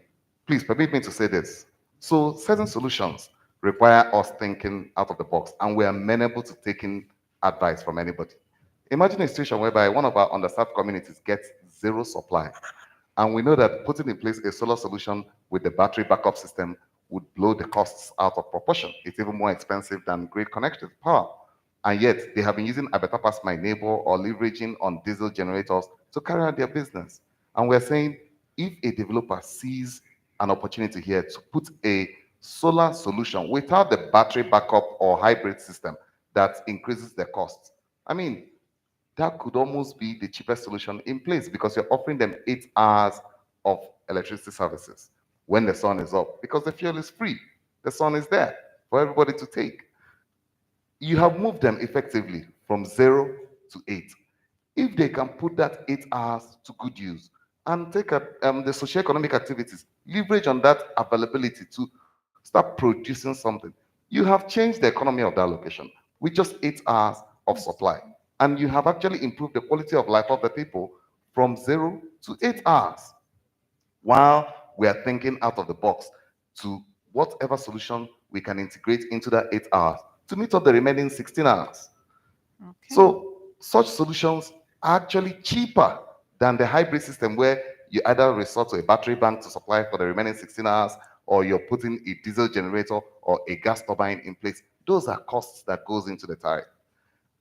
please permit me to say this. So certain solutions require us thinking out of the box, and we are amenable to taking advice from anybody. Imagine a situation whereby one of our underserved communities gets zero supply. And we know that putting in place a solar solution with the battery backup system would blow the costs out of proportion. It's even more expensive than grid connected power. And yet, they have been using I better pass my neighbor or leveraging on diesel generators to carry out their business. And we're saying if a developer sees an opportunity here to put a solar solution without the battery backup or hybrid system that increases the cost, I mean, that could almost be the cheapest solution in place because you're offering them 8 hours of electricity services when the sun is up because the fuel is free. The sun is there for everybody to take. You have moved them effectively from 0 to 8. If they can put that 8 hours to good use and take the socioeconomic activities, leverage on that availability to start producing something, you have changed the economy of that location with just 8 hours of supply. And you have actually improved the quality of life of the people from 0 to 8 hours while we are thinking out of the box to whatever solution we can integrate into that 8 hours to meet up the remaining 16 hours. Okay. So such solutions are actually cheaper than the hybrid system where you either resort to a battery bank to supply for the remaining 16 hours or you're putting a diesel generator or a gas turbine in place. Those are costs that goes into the tariff.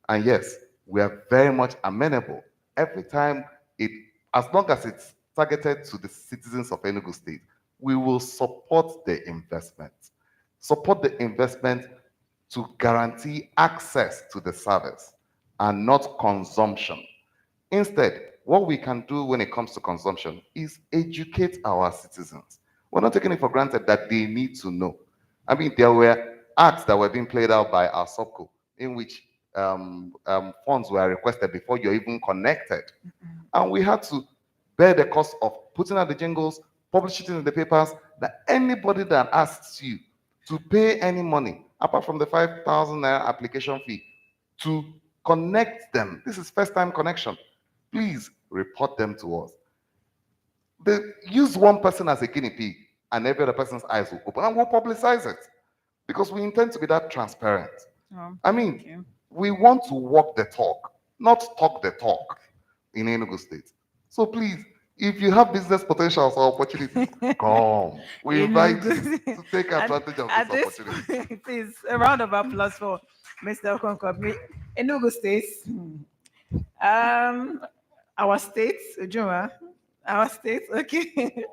And yes, we are very much amenable every time it, as long as it's targeted to the citizens of Enugu State, we will support the investment. Support the investment to guarantee access to the service and not consumption. Instead, what we can do when it comes to consumption is educate our citizens. We're not taking it for granted that they need to know. I mean, there were acts that were being played out by our subco in which funds were requested before you're even connected. And we had to bear the cost of putting out the jingles, publishing it in the papers, that anybody that asks you to pay any money, apart from the 5,000 naira application fee, to connect them, this is first time connection, please report them to us. They use one person as a guinea pig, and every other person's eyes will open, and we'll publicize it because we intend to be that transparent. I Thank mean, you. we want to walk the talk, not talk the talk in Enugu State. So please, if you have business potentials or opportunities, come. We invite you Enugu. to take at, advantage of this at this opportunity. point, please, a round of applause for Mr. Okonkwo. Enugu State. Um, our state, Ujuma, our state. Okay.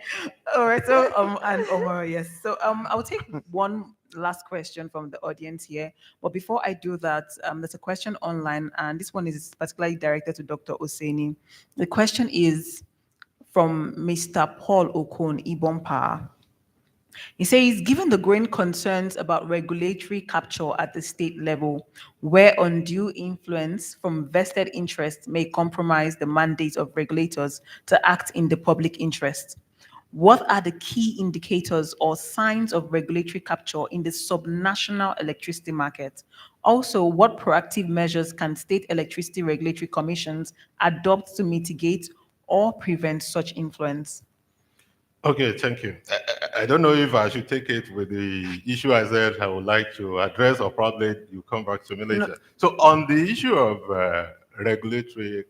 All right. So and Omar, yes. So I'll take one last question from the audience here. But before I do that, there's a question online, and this one is particularly directed to Dr. Oseni. The question is from Mr. Paul Okon Ibompa. He says, given the growing concerns about regulatory capture at the state level, where undue influence from vested interests may compromise the mandate of regulators to act in the public interest, what are the key indicators or signs of regulatory capture in the subnational electricity market? Also, what proactive measures can state electricity regulatory commissions adopt to mitigate or prevent such influence? Okay, thank you. I don't know if I should take it with the issue I said I would like to address, or probably you come back to me No. later. So on the issue of regulatory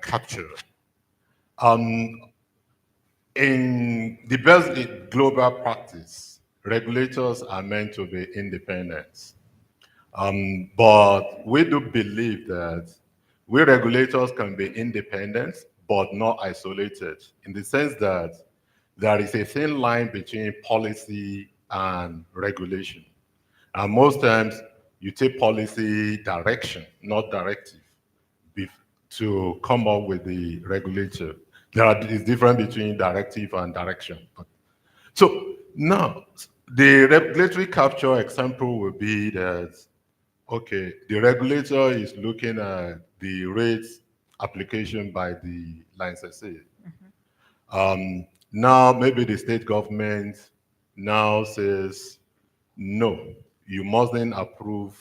capture, um, in the best global practice, regulators are meant to be independent. But we do believe that we regulators can be independent, but not isolated, in the sense that there is a thin line between policy and regulation. And most times you take policy direction, not directive, to come up with the regulator. Is difference between directive and direction. So now, the regulatory capture example will be that, okay, the regulator is looking at the rates application by the licensee. Now, maybe the state government now says, no, you mustn't approve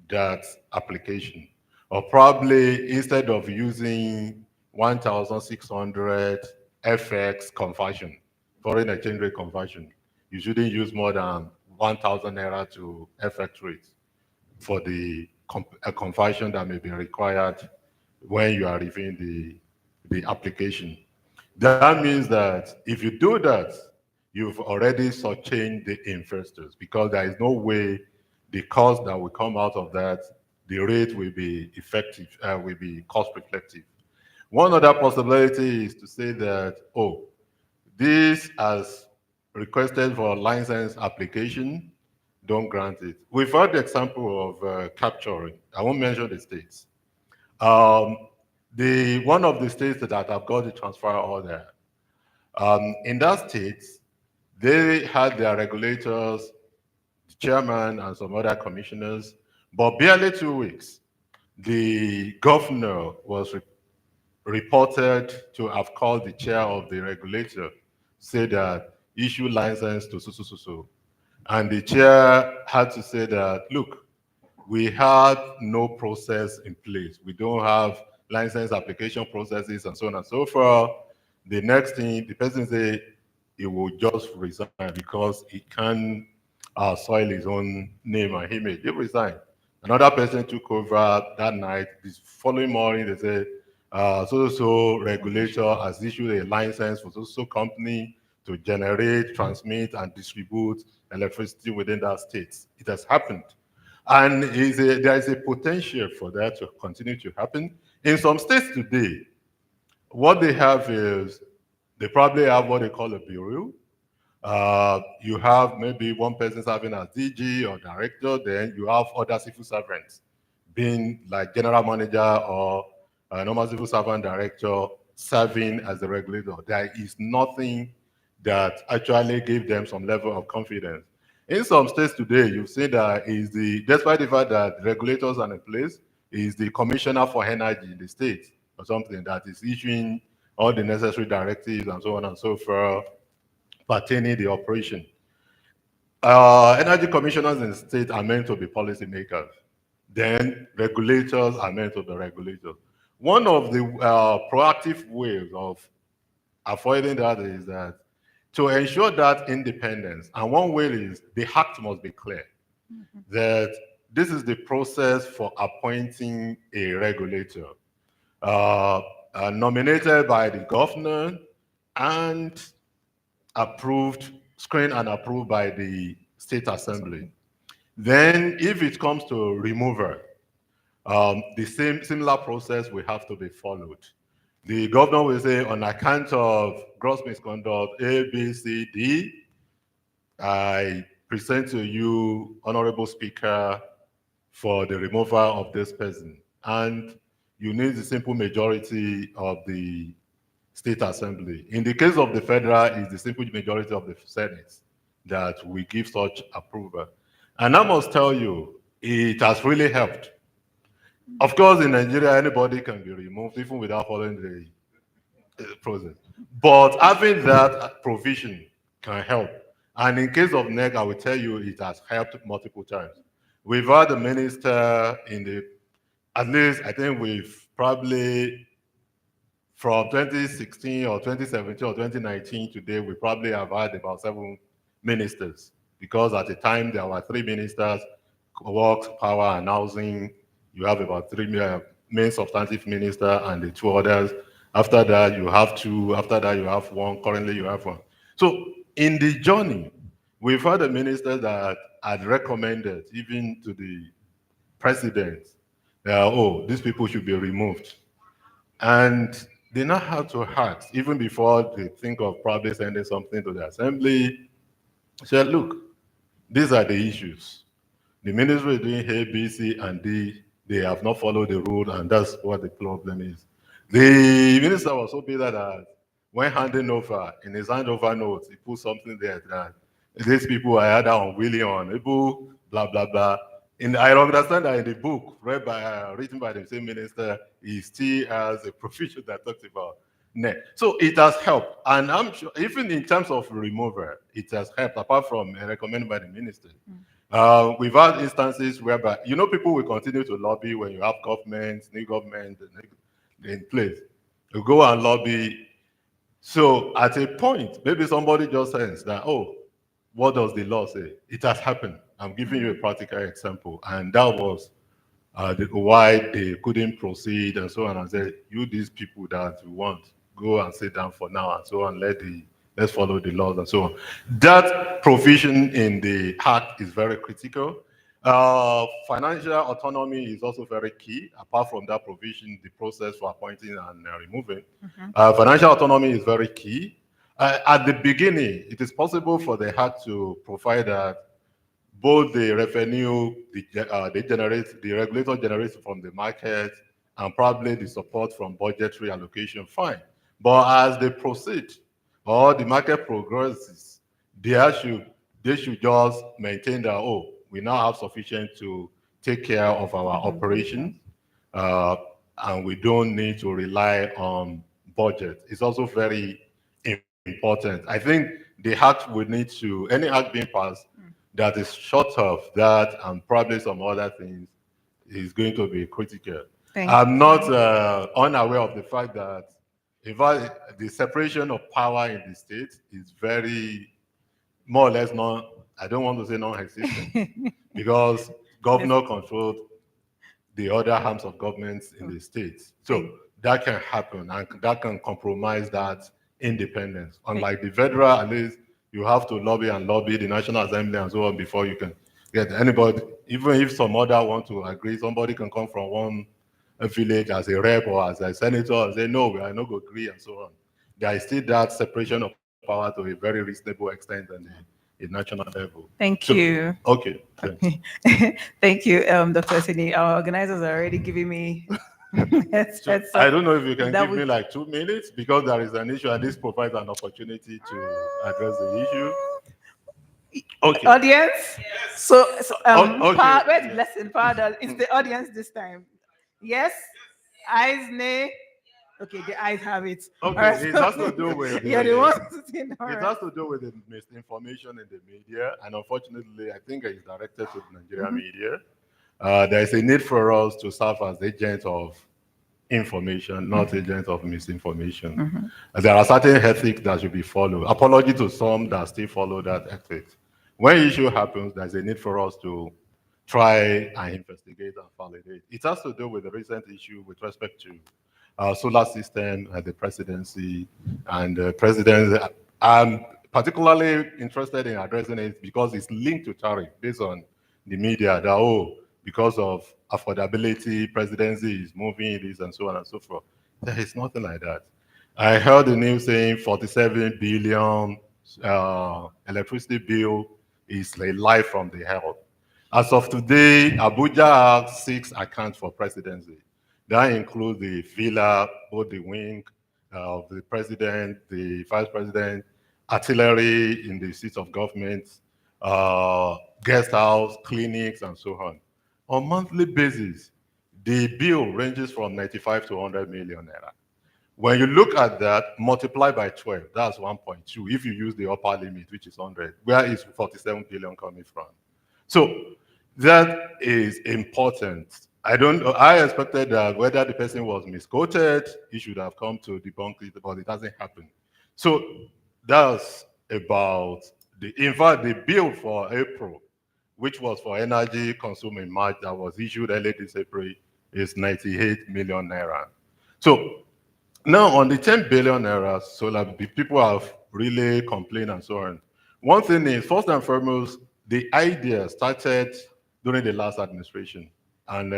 that application. Or probably instead of using 1,600 FX conversion, foreign exchange rate conversion, you shouldn't use more than 1,000 naira to FX rate for the a conversion that may be required when you are reviewing the application. That means that if you do that, you've already shortchanged the investors because there is no way the cost that will come out of that, the rate will be effective, will be cost reflective. One other possibility is to say that, oh, this has requested for a license application, don't grant it. We've had the example of capturing. I won't mention the states. Um, the one of the states that have got the transfer order, in that state, they had their regulators, the chairman, and some other commissioners, but barely 2 weeks. The governor was reported to have called the chair of the regulator, say that issue license to so so so so. And the chair had to say that, look, we have no process in place. We don't have license application processes and so on and so forth. The next thing, the person say he will just resign because he can't soil his own name and image. He resigned. Another person took over that night. The following morning, they said, so regulator has issued a license for so company to generate, transmit, and distribute electricity within that state. It has happened. And there is a potential for that to continue to happen. In some states today, what they have is they probably have what they call a bureau. You have maybe one person serving as DG or director, then you have other civil servants being like general manager or normal civil servant director serving as the regulator. There is nothing that actually gave them some level of confidence. In some states today, you've seen that despite the fact that regulators are in place, is the commissioner for energy in the state or something that is issuing all the necessary directives and so on and so forth pertaining the operation. Energy commissioners in the state are meant to be policymakers. Then regulators are meant to be regulators. One of the proactive ways of avoiding that is that to ensure that independence, and one way is the act must be clear that this is the process for appointing a regulator, nominated by the governor and approved, screened and approved by the state assembly. Then if it comes to removal, the similar process will have to be followed. The governor will say, on account of gross misconduct A, B, C, D, I present to you, Honorable Speaker, for the removal of this person. And you need the simple majority of the state assembly. In the case of the federal, it's the simple majority of the Senate that we give such approval. And I must tell you, it has really helped. Of course, in Nigeria, anybody can be removed even without following the process. But having that provision can help. And in case of NEC, I will tell you it has helped multiple times. We've had the minister at least I think we've probably from 2016 or 2017 or 2019 today, we probably have had about 7 ministers because at the time there were 3 ministers, works, power, and housing. You have about 3 main substantive minister and the 2 others. After that, you have 2. After that, you have 1. Currently, you have 1. So in the journey, we've had a minister that had recommended even to the president that, oh, these people should be removed. And they now have to act, even before they think of probably sending something to the assembly, say, look, these are the issues. The ministry is doing A, B, C, and D. They have not followed the rule, and that's what the problem is. The minister was so bitter that when handing over, in his handover notes, he put something there that these people are either unwilling or unable, blah, blah, blah. I understand that in the book written by the same minister, he still has a provision that talks about net. So it has helped. And I'm sure, even in terms of removal, it has helped, apart from recommended by the minister. We've had instances whereby, people will continue to lobby when you have new government in place. You go and lobby. So at a point, maybe somebody just says that, oh, what does the law say? It has happened. I'm giving you a practical example. And that was why they couldn't proceed and so on, and said, you these people that you want, go and sit down for now and so on, let's follow the laws and so on. That provision in the act is very critical. Financial autonomy is also very key. Apart from that provision, the process for appointing and removing. Financial autonomy is very key. At the beginning, it is possible for the act to provide that both the revenue the regulator generates from the market and probably the support from budgetary allocation, fine. But as they proceed or the market progresses, they should just maintain that, oh, we now have sufficient to take care of our operations, uh, and we don't need to rely on budget. It's also very important. I think the act would need to, any act being passed that is short of that and probably some other things is going to be critical. Thank I'm not unaware of the fact that in fact, the separation of power in the state is very more or less non, I don't want to say non-existent because governor controlled the other arms of governments in the states. So that can happen and that can compromise that independence. Unlike the federal, at least you have to lobby and lobby the National Assembly and so on before you can get anybody. Even if some other want to agree, somebody can come from one village as a rep or as a senator and say, no, we are not going to agree and so on. There is still that separation of power to a very reasonable extent on a national level. Thank So, you. okay, thanks. Thank you, Dr. Sini. Our organizers are already giving me So I don't know if you can That give me would- like 2 minutes because there is an issue and this provides an opportunity to address the issue. Okay. audience. So Okay. where's Yeah. blessing? Pardon. It's the audience this time. Yes? Eyes, nay. Okay, the eyes have it. Okay, All right, it so- has to do with You're the the, ones sitting. All it right. has to do with the misinformation in the media, and unfortunately, I think it's directed to the Nigerian media. There is a need for us to serve as agents of information, not agents of misinformation. There are certain ethics that should be followed. Apology to some that still follow that ethics. When issue happens, there's a need for us to try and investigate and validate. It has to do with the recent issue with respect to solar system at the presidency and the president. I'm particularly interested in addressing it because it's linked to tariff based on the media that, oh, because of affordability, presidency is moving this and so on and so forth. There is nothing like that. I heard the news saying 47 billion electricity bill is a lie from the hell. As of today, Abuja has 6 accounts for presidency. That includes the villa, both the wing of the president, the vice president, artillery in the seats of government, guest house, clinics, and so on. On monthly basis, the bill ranges from 95 to 100 million naira. When you look at that, multiply by 12, that's 1.2. If you use the upper limit, which is 100, where is 47 billion coming from? So that is important. I expected that whether the person was misquoted, he should have come to debunk it, but it hasn't happened. So that's about in fact, the bill for April, which was for energy consumed in March that was issued early this April, is 98 million naira. So now, on the 10 billion naira solar, people have really complained and so on. One thing is, first and foremost, the idea started during the last administration, and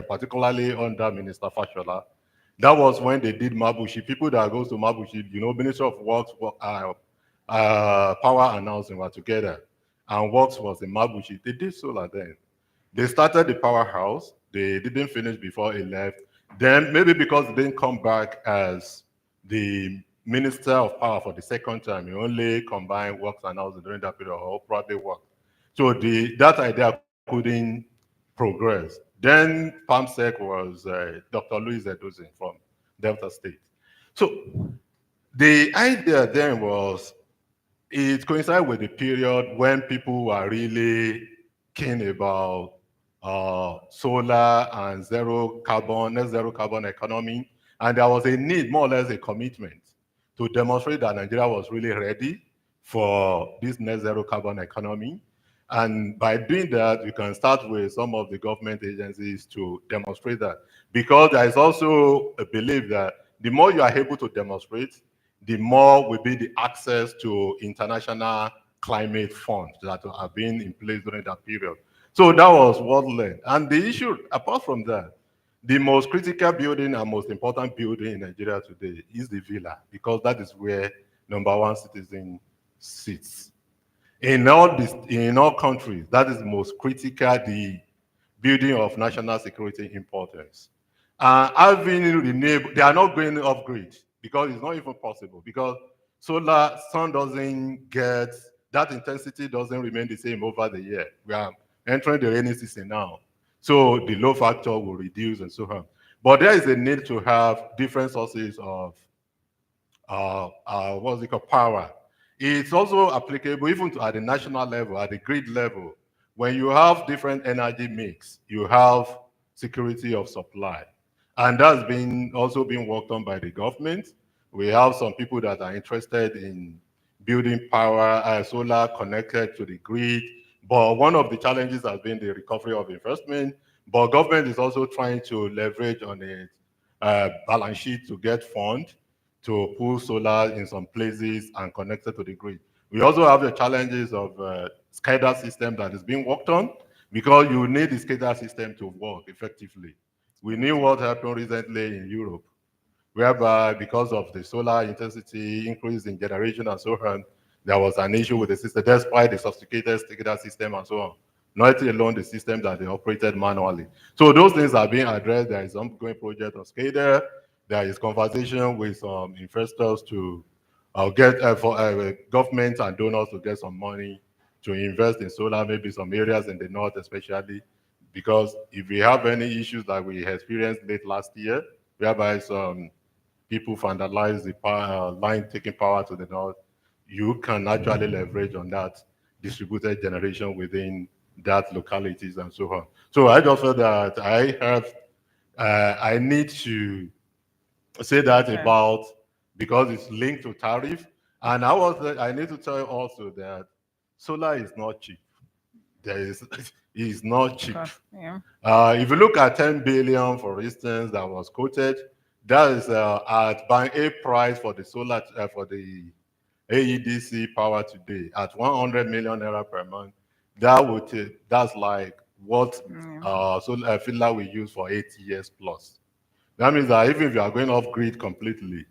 particularly under Minister Fashola. That was when they did Mabushi. People that goes to Mabushi, Minister of Works, Power and Housing were together, and Works was in Mabushi. They did solar then. They started the powerhouse. They didn't finish before he left. Then maybe because they didn't come back as the Minister of Power for the second time, he only combined works and housing during that period, or probably work. So that idea couldn't progress. Then PAMSEC was Dr. Louis Edozin from Delta State. So the idea then was it coincided with the period when people were really keen about solar and net zero carbon economy. And there was a need, more or less a commitment, to demonstrate that Nigeria was really ready for this net zero carbon economy. And by doing that, you can start with some of the government agencies to demonstrate that. Because there is also a belief that the more you are able to demonstrate, the more will be the access to international climate funds that are being in place during that period. So that was what led. And the issue, apart from that, the most critical building and most important building in Nigeria today is the villa, because that is where number one citizen sits. In all countries, that is the most critical, the building of national security importance. Having renewable, they are not going off grid because it's not even possible, because solar sun doesn't get that intensity, doesn't remain the same over the year. We are entering the rainy season now, so the load factor will reduce and so on. But there is a need to have different sources of what's it called, power. It's also applicable even to at the national level, at the grid level. When you have different energy mix, you have security of supply. And that's been also being worked on by the government. We have some people that are interested in building power, solar connected to the grid. But one of the challenges has been the recovery of investment. But government is also trying to leverage on its balance sheet to get funds to pull solar in some places and connect it to the grid. We also have the challenges of SCADA system that is being worked on, because you need the SCADA system to work effectively. We knew what happened recently in Europe, whereby because of the solar intensity increase in generation and so on, there was an issue with the system, despite the sophisticated SCADA system and so on. Not alone the system that they operated manually. So those things are being addressed. There is ongoing project on SCADA. There is conversation with some investors to get for government and donors to get some money to invest in solar, maybe some areas in the north especially, because if we have any issues like we experienced late last year, whereby some people vandalize the power, line taking power to the north, you can actually leverage on that distributed generation within that localities and so on. So I just feel that I need to say that Yeah. about, because it's linked to tariff. And I need to tell you also that solar is not cheap. There is is not cheap. Yeah. If you look at 10 billion, for instance, that was quoted, that is at buying a price for the solar for the AEDC power today at 100 million naira per month. That's like what solar filler we use for 8 years plus. That means that even if you are going off grid completely,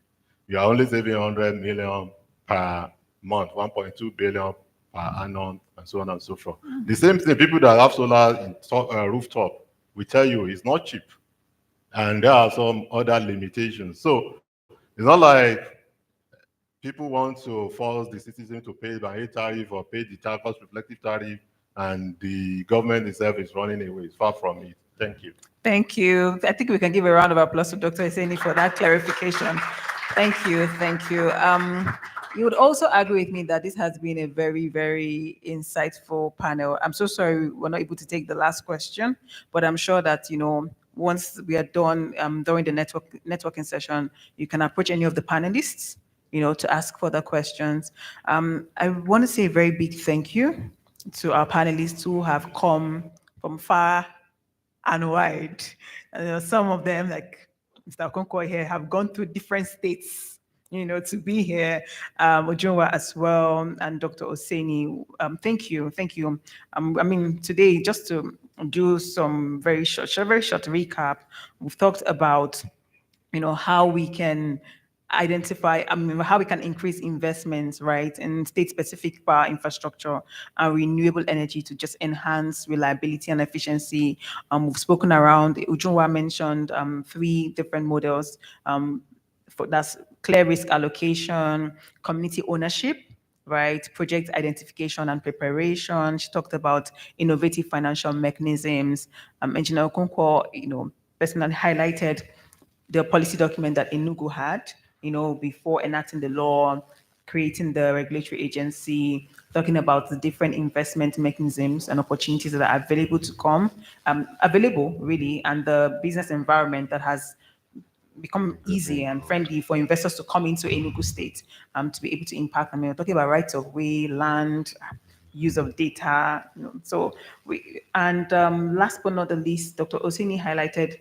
you are only saving 100 million per month, 1.2 billion per annum, and so on and so forth. The same thing, people that have solar in rooftop will tell you it's not cheap. And there are some other limitations. So it's not like people want to force the citizen to pay by a tariff or pay the cost reflective tariff, and the government itself is running away. It's far from it. Thank you. Thank you. I think we can give a round of applause to Dr. Iseni for that clarification. Thank you. Thank you. You would also agree with me that this has been a very, very insightful panel. I'm so sorry we're not able to take the last question, but I'm sure that, once we are done during the networking session, you can approach any of the panelists, to ask further questions. I want to say a very big thank you to our panelists who have come from far and wide. Some of them, like Mr. Okonkwo here, have gone through different states, to be here. Ojunwa as well, and Dr. Oseni. Thank you, thank you. Today, just to do some very short recap, we've talked about, how we can how we can increase investments, right, in state-specific power infrastructure and renewable energy to just enhance reliability and efficiency. We've spoken around, Ujunwa mentioned three different models. That's clear risk allocation, community ownership, right, project identification and preparation. She talked about innovative financial mechanisms. Engineer Okonkwo, personally highlighted the policy document that Enugu had, before enacting the law, creating the regulatory agency, talking about the different investment mechanisms and opportunities that are available to come, available really, and the business environment that has become easy and friendly for investors to come into Enugu State, to be able to impact. We're talking about rights of way, land, use of data. So last but not the least, Dr. Osini highlighted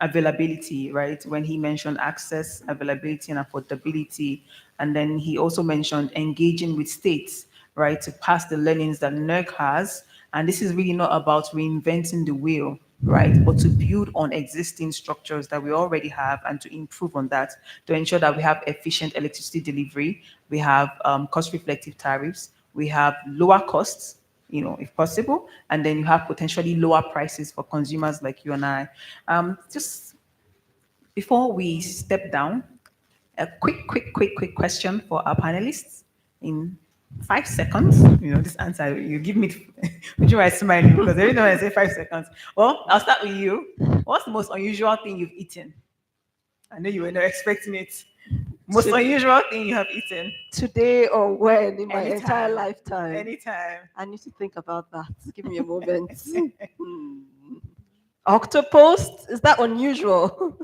availability, right? When he mentioned access, availability, and affordability. And then he also mentioned engaging with states, right, to pass the learnings that NERC has. And this is really not about reinventing the wheel, right, but to build on existing structures that we already have and to improve on that to ensure that we have efficient electricity delivery, we have cost-reflective tariffs, we have lower costs, if possible, and then you have potentially lower prices for consumers like you and I. Just before we step down, a quick question for our panelists in 5 seconds. This answer you give me, which you are smiling because every time I say 5 seconds. Well, I'll start with you. What's the most unusual thing you've eaten? I know you were not expecting it. Most To- unusual thing you have eaten? Today or when in my entire Anytime. lifetime? Anytime. I need to think about that. Give me a moment. Octopus? Is that unusual?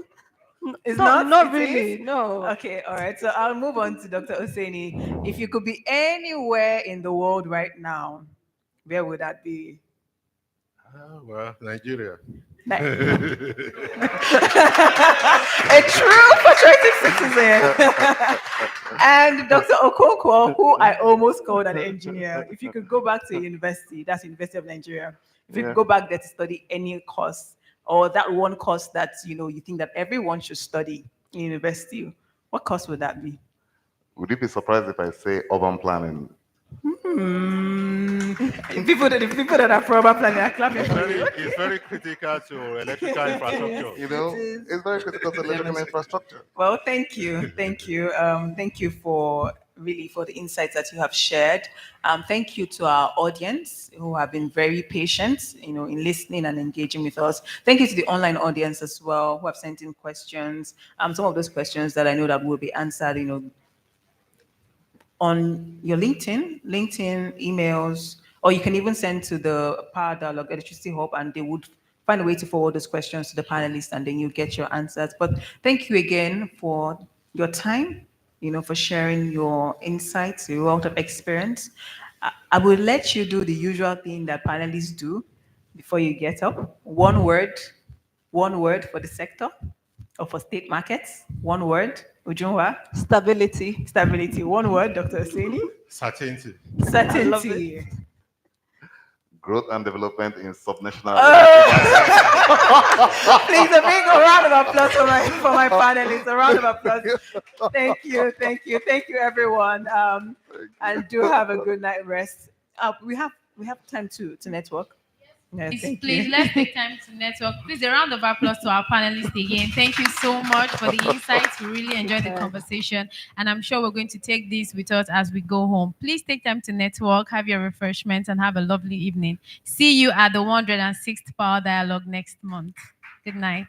It's not, not? not It is? really. No. Okay, all right. So I'll move on to Dr. Oseni. If you could be anywhere in the world right now, where would that be? Well, Nigeria. Ni- A true patriotic citizen. And Dr. Okonkwo, who I almost called an engineer. If you could go back to university, that's University of Nigeria. If you could Yeah. go back there to study any course, or that one course that you think that everyone should study in university, what course would that be? Would you be surprised if I say urban planning? Hmm. The people that are proper planning are clapping It's for very, you. it's very critical to electrical infrastructure. You know, It is. it's very critical to electrical infrastructure. Well, thank you for really for the insights that you have shared. Thank you to our audience who have been very patient, in listening and engaging with us. Thank you to the online audience as well who have sent in questions. Some of those questions that I know that will be answered, on your LinkedIn emails, or you can even send to the Power Dialogue Electricity Hub, and they would find a way to forward those questions to the panelists, and then you get your answers. But thank you again for your time, for sharing your insights, your wealth of experience. I will let you do the usual thing that panelists do before you get up. One word for the sector or for state markets. One word. Ujunwa. Stability. Stability. One word, Dr. Oseni. Certainty. I love it. Certainty. Growth and development in subnational electricity markets. Oh! Please, a big round of applause for my panelists. A round of applause. Thank you, everyone. And do have a good night rest. We have time to network. Yeah, thank Please, you. let's take time to network. Please, a round of applause to our panelists again. Thank you so much for the insights. We really enjoyed the conversation, and I'm sure we're going to take this with us as we go home. Please take time to network, have your refreshments, and have a lovely evening. See you at the 106th Power Dialogue next month. Good night.